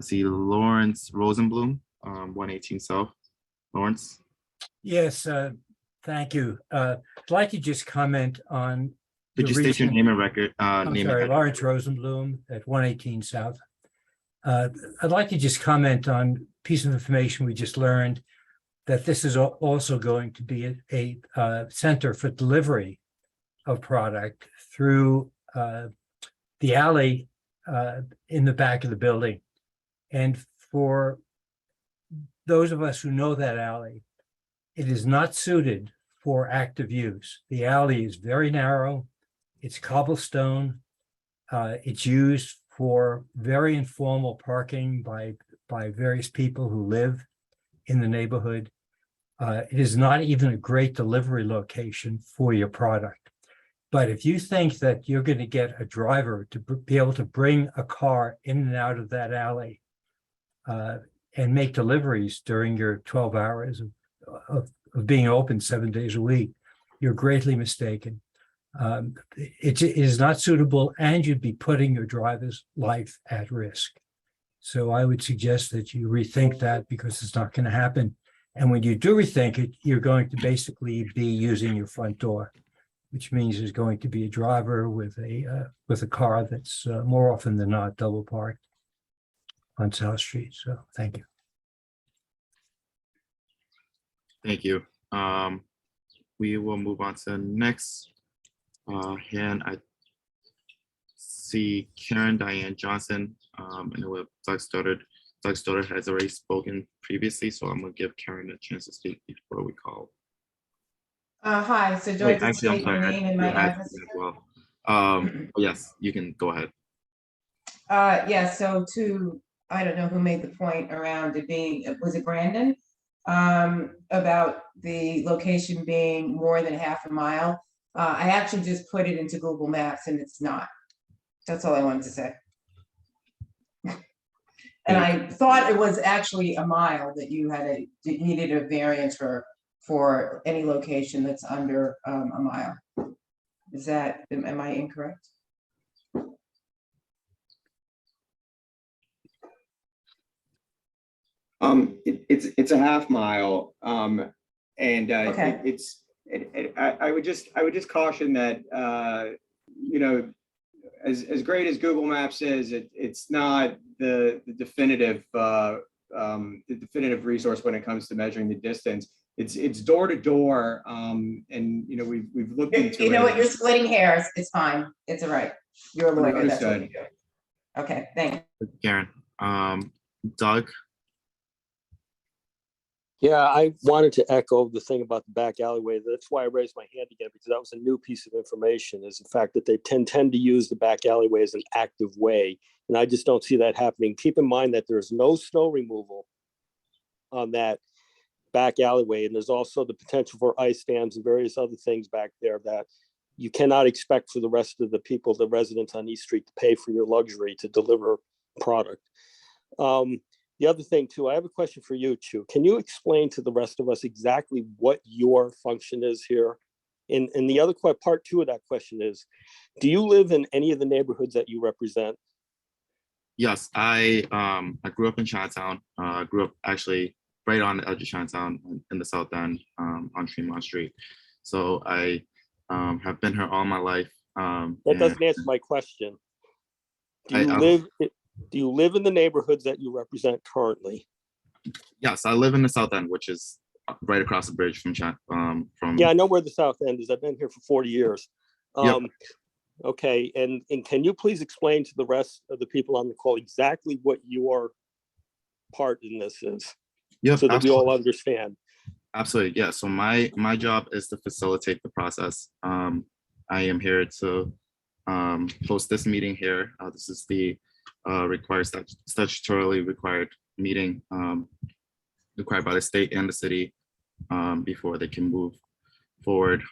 see Lawrence Rosenblum, 118 South. Lawrence. Yes, thank you. I'd like to just comment on. Could you state your name and record? I'm sorry, Lawrence Rosenblum at 118 South. I'd like to just comment on a piece of information we just learned, that this is also going to be a center for delivery of product through the alley in the back of the building. And for those of us who know that alley, it is not suited for active use. The alley is very narrow. It's cobblestone. It's used for very informal parking by various people who live in the neighborhood. It is not even a great delivery location for your product. But if you think that you're going to get a driver to be able to bring a car in and out of that alley and make deliveries during your 12 hours of being open 7 days a week, you're greatly mistaken. It is not suitable, and you'd be putting your driver's life at risk. So I would suggest that you rethink that, because it's not going to happen. And when you do rethink it, you're going to basically be using your front door, which means there's going to be a driver with a car that's more often than not double parked on South Street. So thank you. Thank you. We will move on to the next hand. I see Karen Diane Johnson, and with Doug Stoddard. Doug Stoddard has already spoken previously, so I'm going to give Karen a chance to speak before we call. Hi, so do I just state your name and my address? As well. Yes, you can go ahead. Yeah, so I don't know who made the point around it being, was it Brandon? About the location being more than half a mile. I actually just put it into Google Maps and it's not. That's all I wanted to say. And I thought it was actually a mile that you needed a variance for any location that's under a mile. Is that, am I incorrect? It's a half mile, and Okay. I would just caution that you know, as great as Google Maps is, it's not the definitive resource when it comes to measuring the distance. It's door to door, and you know, we've looked into You know it. what, you're splitting hairs. It's fine. It's all right. You're a lawyer. That's what you Understood. do. Okay, thanks. Karen. Doug. Yeah, I wanted to echo the thing about the back alleyway. That's why I raised my hand again, because that was a new piece of information, is the fact that they tend to use the back alleyway as an active way. And I just don't see that happening. Keep in mind that there's no snow removal on that back alleyway. And there's also the potential for ice dams and various other things back there that you cannot expect for the rest of the people, the residents on East Street, to pay for your luxury to deliver product. The other thing too, I have a question for you, Chu. Can you explain to the rest of us exactly what your function is here? And the other part two of that question is, do you live in any of the neighborhoods that you represent? Yes, I grew up in Chinatown. I grew up actually right on the edge of Chinatown in the South End, on Tremont Street. So I have been here all my life. That doesn't answer my question. Do you live in the neighborhoods that you represent currently? Yes, I live in the South End, which is right across the bridge from Yeah, I know where the South End is. I've been here for 40 years. Yep. Okay, and can you please explain to the rest of the people on the call exactly what your part in this is? Yep, so that absolutely. we all understand. Absolutely, yeah. So my job is to facilitate the process. I am here to host this meeting here. This is the statutorily required meeting required by the state and the city before they can move forward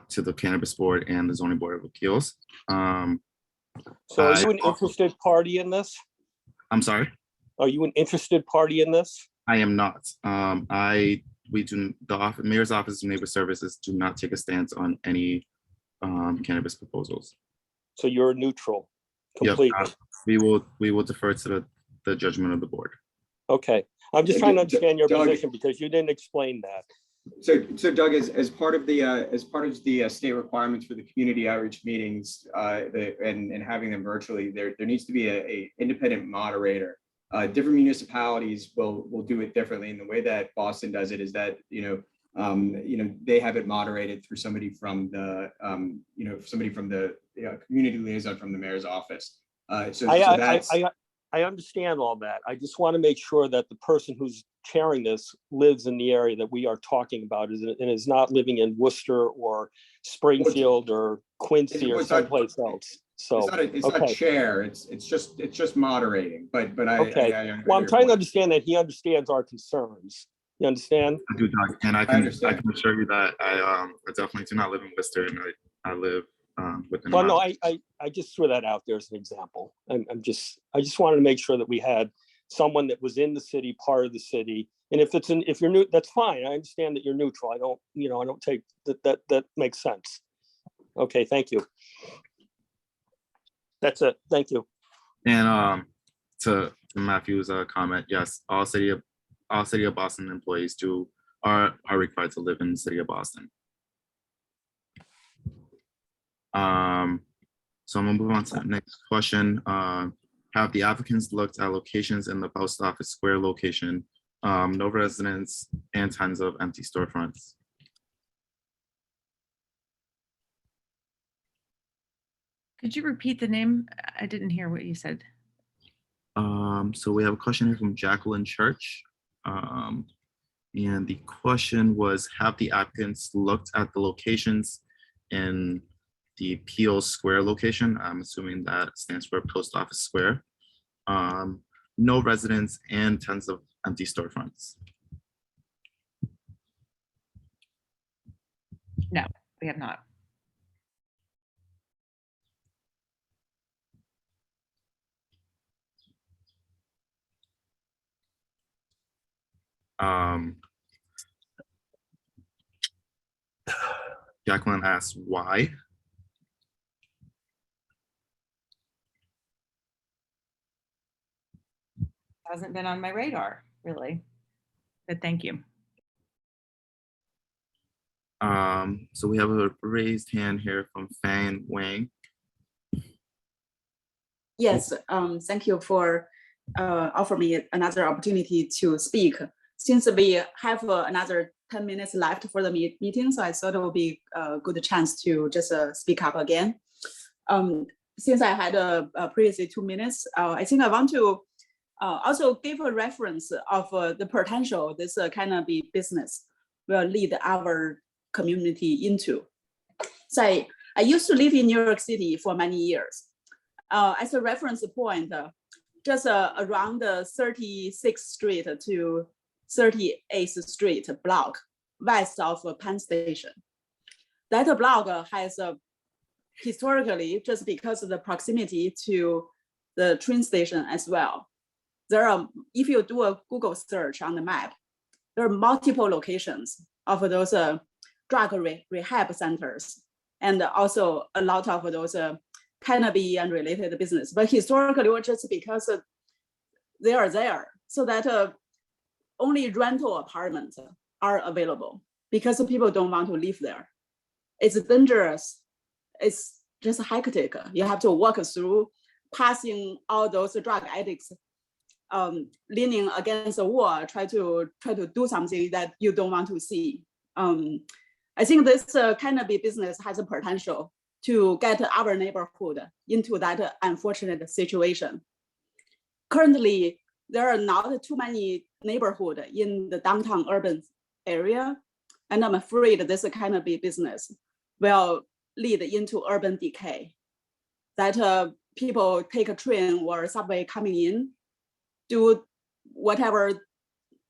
to the Cannabis Board and the Zoning Board of Appeals. So are you an interested party in this? I'm sorry? Are you an interested party in this? I am not. The Mayor's Office of Neighbor Services do not take a stance on any cannabis proposals. So you're neutral, completely. Yep, we will defer to the judgment of the board. Okay, I'm just trying to understand your position because you didn't explain that. So Doug, as part of the state requirements for the community outreach meetings and having them virtually, there needs to be a independent moderator. Different municipalities will do it differently, and the way that Boston does it is that they have it moderated through somebody from the community liaison from the mayor's office. I understand all that. I just want to make sure that the person who's chairing this lives in the area that we are talking about and is not living in Worcester or Springfield or Quincy or someplace else. So, It's not okay, chair, it's just moderating, but I. okay. Well, I'm trying to understand that he understands our concerns. You understand? I do, Doc, and I can understand. assure you that I definitely do not live in Worcester, and I live within. Well, no, miles. I just threw that out there as an example. I just wanted to make sure that we had someone that was in the city, part of the city. And if you're new, that's fine. I understand that you're neutral. I don't take that makes sense. Okay, thank you. That's it. Thank you. And to Matthew's comment, yes, all city of Boston employees are required to live in the city of Boston. So I'm gonna move on to the next question. Have the applicants looked at locations in the post office square location? No residents and tons of empty storefronts. Could you repeat the name? I didn't hear what you said. So we have a question here from Jacqueline Church. And the question was, have the applicants looked at the locations in the Peel Square location? I'm assuming that stands for Post Office Square. No residents and tons of empty storefronts. No, we have not. Jacqueline asks why. Hasn't been on my radar, really, but thank you. So we have a raised hand here from Fan Wang. Yes, thank you for offering me another opportunity to speak. Since we have another 10 minutes left for the meeting, so I thought it would be a good chance to just speak up again. Since I had previously 2 minutes, I think I want to also give a reference of the potential this cannabis business will lead our community into. So I used to live in New York City for many years. As a reference point, just around the 36th Street to 38th Street block west of Penn Station. That block has historically, just because of the proximity to the train station as well. There are, if you do a Google search on the map, there are multiple locations of those drug rehab centers, and also a lot of those cannabis and related business. But historically, or just because they are there, so that only rental apartments are available because people don't want to live there. It's dangerous. It's just hectic. You have to walk through, passing all those drug addicts, leaning against a wall, try to do something that you don't want to see. I think this cannabis business has a potential to get our neighborhood into that unfortunate situation. Currently, there are not too many neighborhoods in the downtown urban area, and I'm afraid this cannabis business will lead into urban decay. That people take a train or subway coming in, do whatever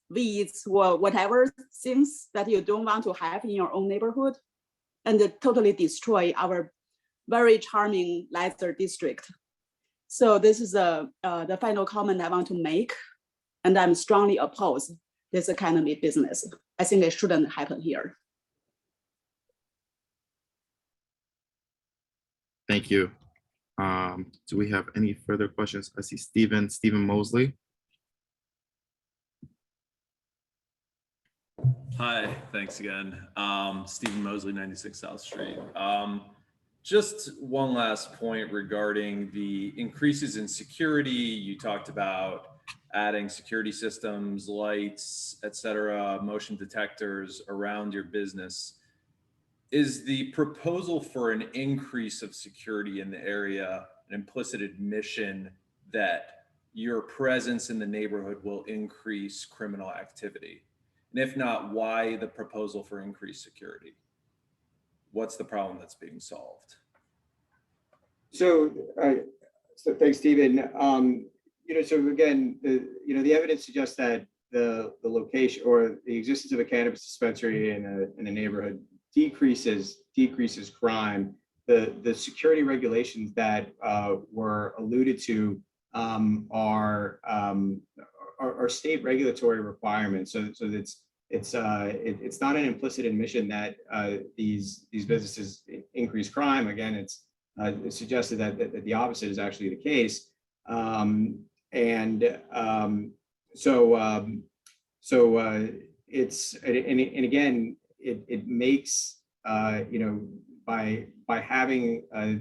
weeds or whatever things that you don't want to have in your own neighborhood, and totally destroy our very charming leisure district. So this is the final comment I want to make, and I'm strongly opposed this cannabis business. I think it shouldn't happen here. Thank you. Do we have any further questions? I see Stephen Mosley. Hi, thanks again. Stephen Mosley, 96 South Street. Just one last point regarding the increases in security. You talked about adding security systems, lights, et cetera, motion detectors around your business. Is the proposal for an increase of security in the area an implicit admission that your presence in the neighborhood will increase criminal activity? And if not, why the proposal for increased security? What's the problem that's being solved? So, so thanks, Stephen. So again, the evidence suggests that the location or the existence of a cannabis dispensary in a neighborhood decreases crime. The security regulations that were alluded to are state regulatory requirements. So it's not an implicit admission that these businesses increase crime. Again, it's suggested that the opposite is actually the case. Again, it makes by having a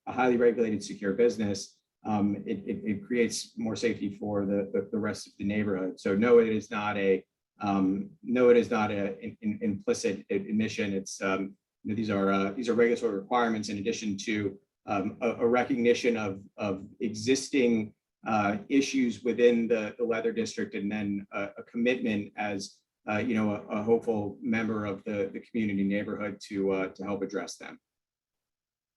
highly regulated, secure business, it creates more safety for the rest of the neighborhood. So no, it is not an implicit admission. It's these are regulatory requirements in addition to a recognition of existing issues within the leather district, and then a commitment as a hopeful member of the community neighborhood to help address them.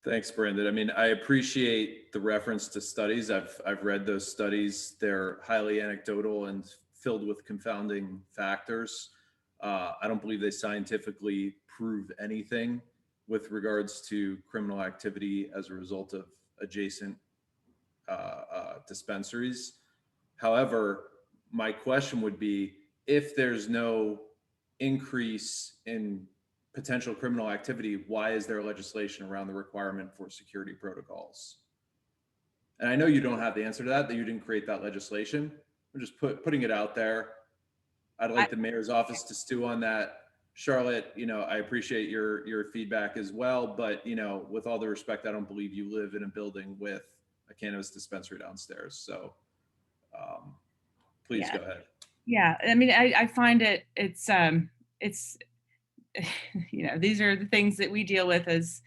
Thanks, Brandon. I mean, I appreciate the reference to studies. I've read those studies. They're highly anecdotal and filled with confounding factors. I don't believe they scientifically prove anything with regards to criminal activity as a result of adjacent dispensaries. However, my question would be, if there's no increase in potential criminal activity, why is there legislation around the requirement for security protocols? And I know you don't have the answer to that you didn't create that legislation. I'm just putting it out there. I'd like the mayor's office to stew on that. Charlotte, I appreciate your feedback as well, but with all the respect, I don't believe you live in a building with a cannabis dispensary downstairs. So please go ahead. Yeah, I mean, I find it's these are the things that we deal with as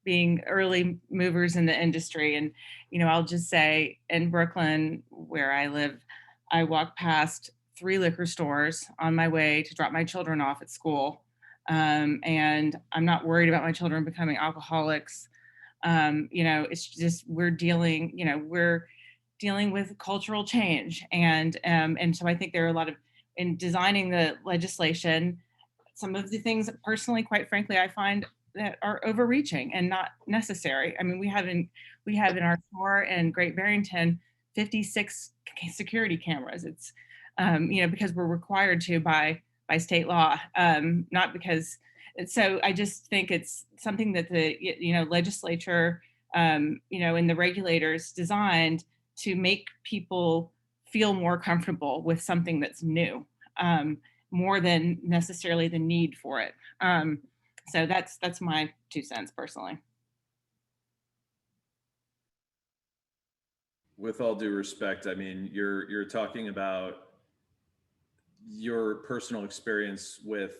being early movers in the industry. And I'll just say, in Brooklyn, where I live, I walk past 3 liquor stores on my way to drop my children off at school, and I'm not worried about my children becoming alcoholics. It's just we're dealing with cultural change, and so I think there are a lot of, in designing the legislation, some of the things that personally, quite frankly, I find that are overreaching and not necessary. I mean, we have in our store in Great Barrington 56 security cameras. It's because we're required to by state law, not because. So I just think it's something that the legislature, and the regulators designed to make people feel more comfortable with something that's new, more than necessarily the need for it. So that's my 2 cents personally. With all due respect, I mean, you're talking about your personal experience with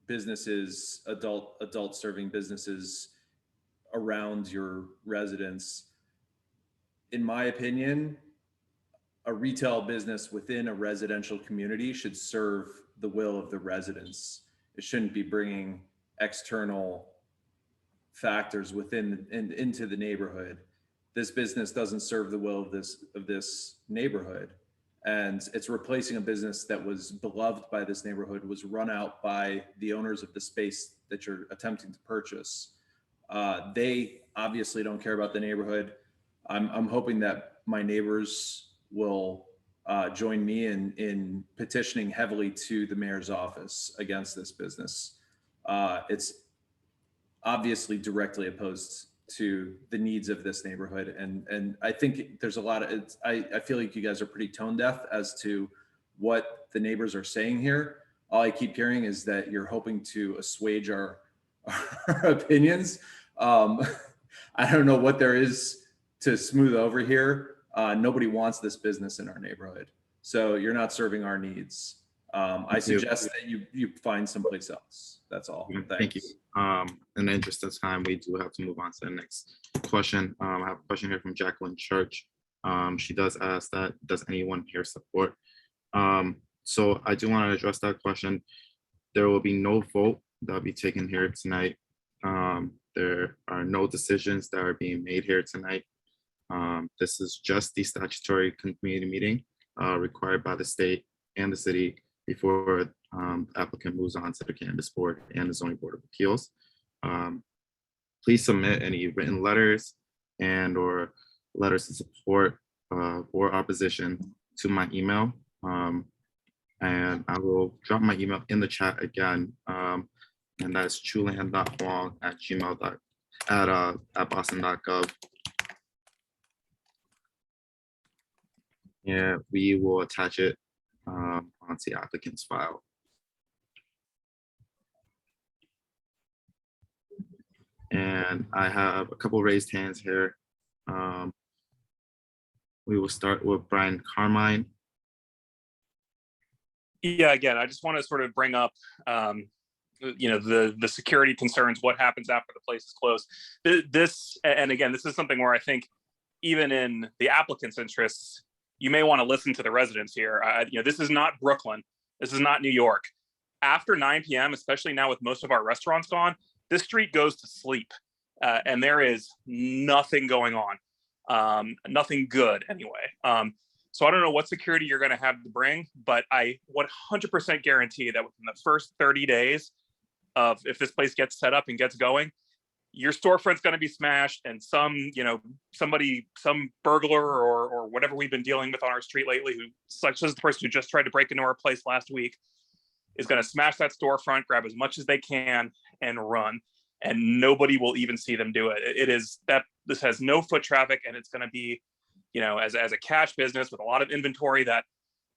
businesses, adult serving businesses around your residence. In my opinion, a retail business within a residential community should serve the will of the residents. It shouldn't be bringing external factors within and into the neighborhood. This business doesn't serve the will of this neighborhood, and it's replacing a business that was beloved by this neighborhood, was run out by the owners of the space that you're attempting to purchase. They obviously don't care about the neighborhood. I'm hoping that my neighbors will join me in petitioning heavily to the mayor's office against this business. It's obviously directly opposed to the needs of this neighborhood, and I think there's a lot of I feel like you guys are pretty tone deaf as to what the neighbors are saying here. All I keep hearing is that you're hoping to assuage our opinions. I don't know what there is to smooth over here. Nobody wants this business in our neighborhood, so you're not serving our needs. I suggest that you find someplace else. That's all. Thank you. In the interest of time, we do have to move on to the next question. I have a question here from Jacqueline Church. She does ask that, does anyone here support? So I do want to address that question. There will be no vote that will be taken here tonight. there are no decisions that are being made here tonight. This is just the statutory community meeting required by the state and the city before the applicant moves on to the Cannabis Board and the Zoning Board of Appeals. Please submit any written letters and or letters of support or opposition to my email. And I will drop my email in the chat again. And that's chulan.huang@boston.gov. And we will attach it onto the applicant's file. And I have a couple raised hands here. We will start with Brian Carmine. Yeah, again, I just want to sort of bring up, the security concerns, what happens after the place is closed. This, and again, this is something where I think even in the applicant's interests, you may want to listen to the residents here. This is not Brooklyn. This is not New York. After 9 p.m., especially now with most of our restaurants gone, this street goes to sleep, and there is nothing going on, nothing good anyway. So I don't know what security you're going to have to bring, but I 100% guarantee that within the first 30 days of if this place gets set up and gets going, your storefront's going to be smashed, and some burglar or whatever we've been dealing with on our street lately, such as the person who just tried to break into our place last week, is going to smash that storefront, grab as much as they can, and run. And nobody will even see them do it. This has no foot traffic, and it's going to be, as a cash business with a lot of inventory that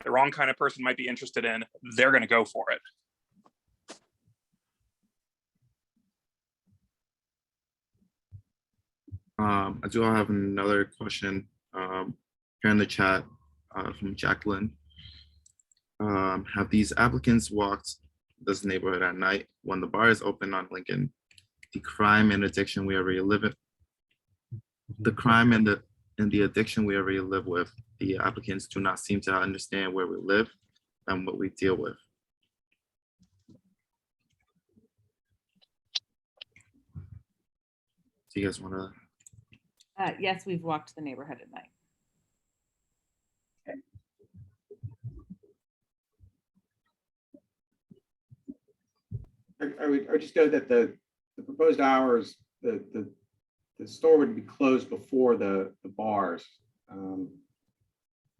the wrong kind of person might be interested in, they're going to go for it. I do have another question here in the chat from Jacqueline. Have these applicants walked this neighborhood at night when the bar is open on Lincoln? The crime and addiction we already live in. The crime and the addiction we already live with. The applicants do not seem to understand where we live and what we deal with. Do you guys want to? Yes, we've walked the neighborhood at night. I would just note that the proposed hours, the store would be closed before the bars.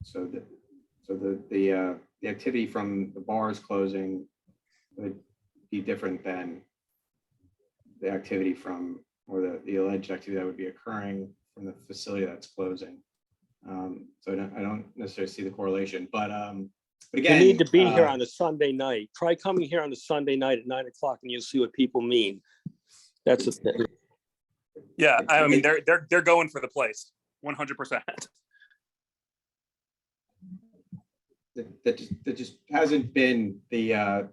So the activity from the bars closing would be different than the activity from, or the alleged activity that would be occurring from the facility that's closing. So I don't necessarily see the correlation, but again, you need to be here on a Sunday night. Try coming here on a Sunday night at 9 o'clock, and you'll see what people mean. That's the thing. Yeah, I mean they're going for the place, 100%. That just hasn't been the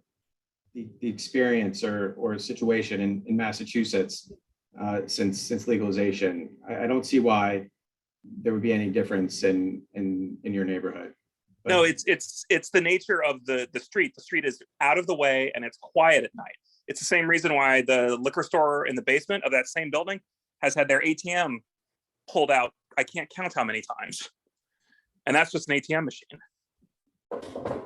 experience or situation in Massachusetts since legalization. I don't see why there would be any difference in your neighborhood. But no, it's the nature of the street. The street is out of the way and it's quiet at night. It's the same reason why the liquor store in the basement of that same building has had their ATM pulled out. I can't count how many times. And that's just an ATM machine.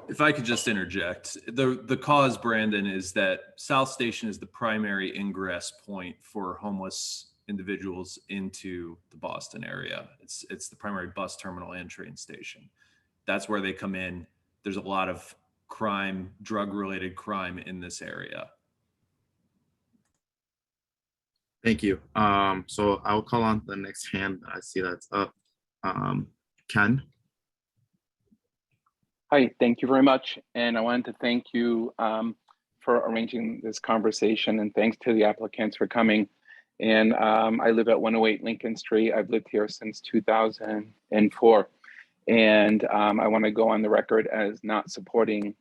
If I could just interject, the cause, Brandon, is that South Station is the primary ingress point for homeless individuals into the Boston area. It's the primary bus terminal and train station. That's where they come in. There's a lot of crime, drug-related crime in this area. Thank you. So I'll call on the next hand. I see that's up. Ken. Hi, thank you very much. And I wanted to thank you for arranging this conversation, and thanks to the applicants for coming. And I live at 108 Lincoln Street. I've lived here since 2004. And I want to go on the record as not supporting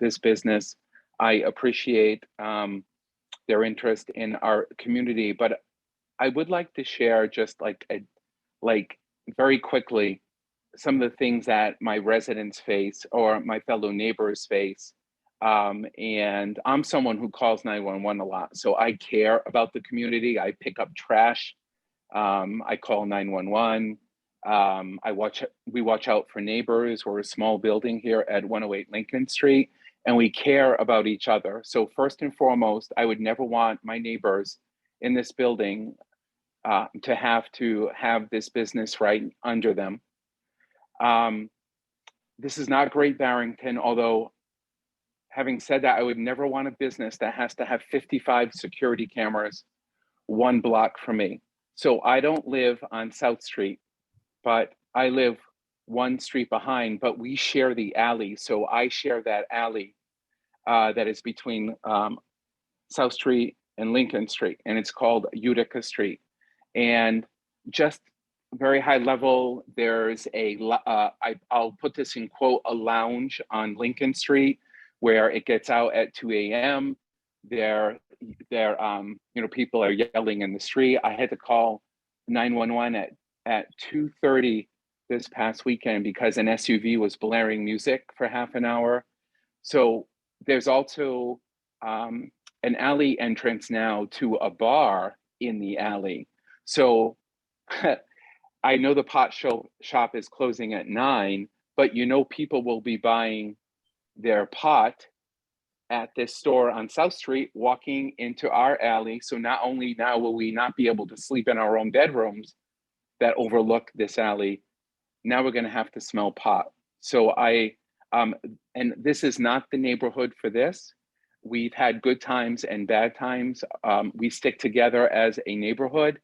this business. I appreciate their interest in our community, but I would like to share just like very quickly some of the things that my residents face or my fellow neighbors face And I'm someone who calls 911 a lot. So I care about the community. I pick up trash. I call 911. We watch out for neighbors. We're a small building here at 108 Lincoln Street, and we care about each other. So first and foremost, I would never want my neighbors in this building to have this business right under them. This is not Great Barrington, although having said that, I would never want a business that has to have 55 security cameras 1 block from me. So I don't live on South Street, but I live 1 street behind, but we share the alley. So I share that alley that is between South Street and Lincoln Street, and it's called Utica Street. And just very high level, there's I'll put this in quote, a lounge on Lincoln Street where it gets out at 2 a.m. People are yelling in the street. I had to call 911 at 2:30 this past weekend because an SUV was blaring music for half an hour. So there's also an alley entrance now to a bar in the alley. So I know the pot shop is closing at 9, but people will be buying their pot at this store on South Street, walking into our alley. So not only now will we not be able to sleep in our own bedrooms that overlook this alley, now we're going to have to smell pot. So and this is not the neighborhood for this. We've had good times and bad times. We stick together as a neighborhood.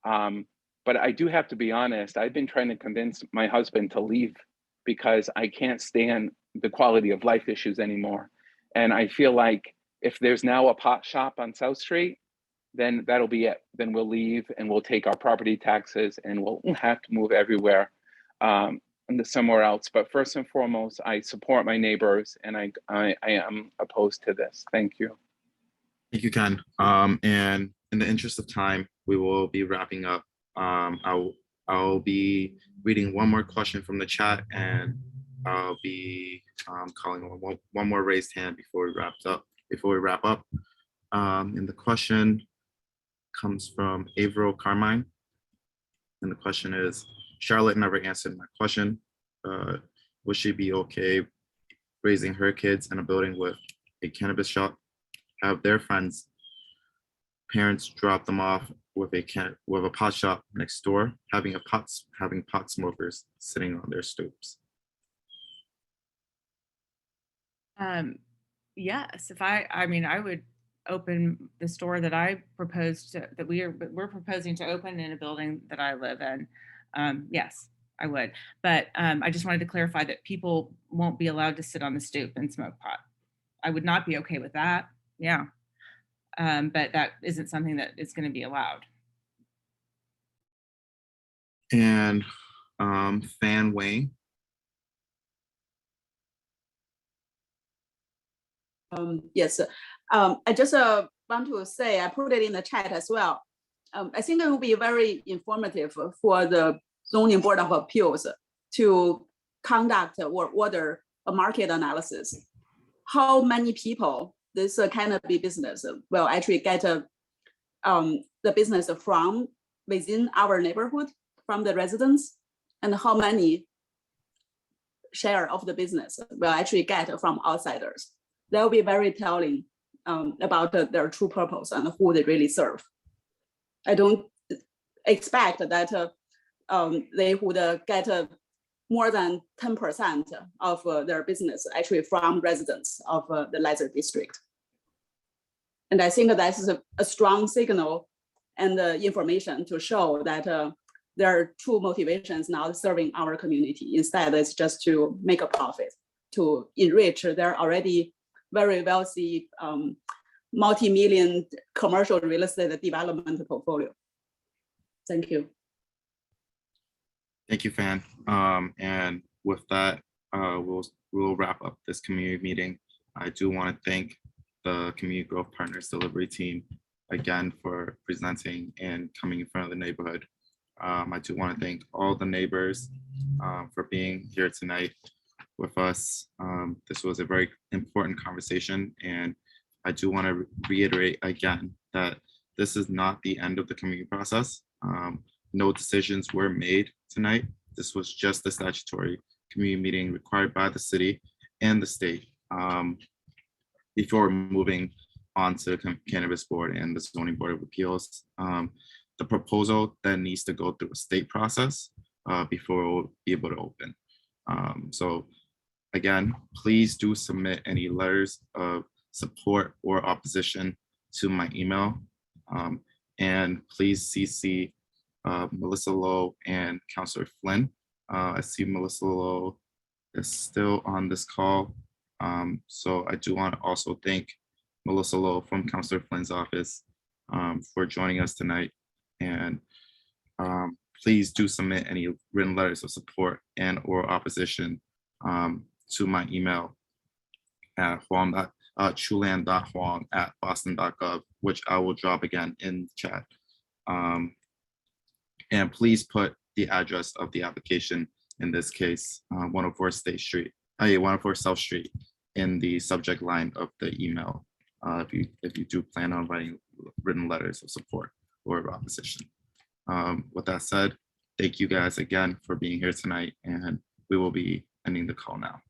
But I do have to be honest, I've been trying to convince my husband to leave because I can't stand the quality of life issues anymore. And I feel like if there's now a pot shop on South Street, then that'll be it. Then we'll leave and we'll take our property taxes and we'll have to move everywhere somewhere else. But first and foremost, I support my neighbors and I am opposed to this. Thank you. Thank you, Ken. And in the interest of time, we will be wrapping up. I'll be reading one more question from the chat, and I'll be calling one more raised hand before we wrap up. And the question comes from Averill Carmine, and the question is: Charlotte never answered my question. Would she be okay raising her kids in a building with a cannabis shop? Have their friends' parents drop them off with a pot shop next door, having pot smokers sitting on their stoops? Yes, I would open the store that I proposed that we're proposing to open in a building that I live in. Yes, I would. But I just wanted to clarify that people won't be allowed to sit on the stoop and smoke pot. I would not be okay with that. Yeah. But that isn't something that is going to be allowed. And Fan Wayne. Yes, I just want to say, I put it in the chat as well. I think it will be very informative for the Zoning Board of Appeals to conduct or order a market analysis. How many people this cannabis business will actually get the business from within our neighborhood, from the residents, and how many share of the business will actually get from outsiders. That will be very telling about their true purpose and who they really serve. I don't expect that they would get more than 10% of their business actually from residents of the Leather District. And I think that is a strong signal and information to show that their true motivations not serving our community. Instead, it's just to make a profit, to enrich their already very wealthy multi-million commercial real estate development portfolio. Thank you. Thank you, Fan. And with that, we'll wrap up this community meeting. I do want to thank the Community Growth Partners Delivery Team again for presenting and coming in front of the neighborhood. I do want to thank all the neighbors for being here tonight with us. This was a very important conversation, and I do want to reiterate again that this is not the end of the community process. No decisions were made tonight. This was just the statutory community meeting required by the city and the state before moving on to the Cannabis Board and the Zoning Board of Appeals. The proposal then needs to go through a state process before we'll be able to open. So again, please do submit any letters of support or opposition to my email. And please CC Melissa Lowe and Councilor Flynn. I see Melissa Lowe is still on this call. So I do want to also thank Melissa Lowe from Councilor Flynn's office for joining us tonight. And please do submit any written letters of support and or opposition to my email at chulan.huang@boston.gov, which I will drop again in chat. And please put the address of the application, in this case, 104 104 South Street, in the subject line of the email, if you do plan on writing written letters of support or opposition. With that said, thank you guys again for being here tonight, and we will be ending the call now.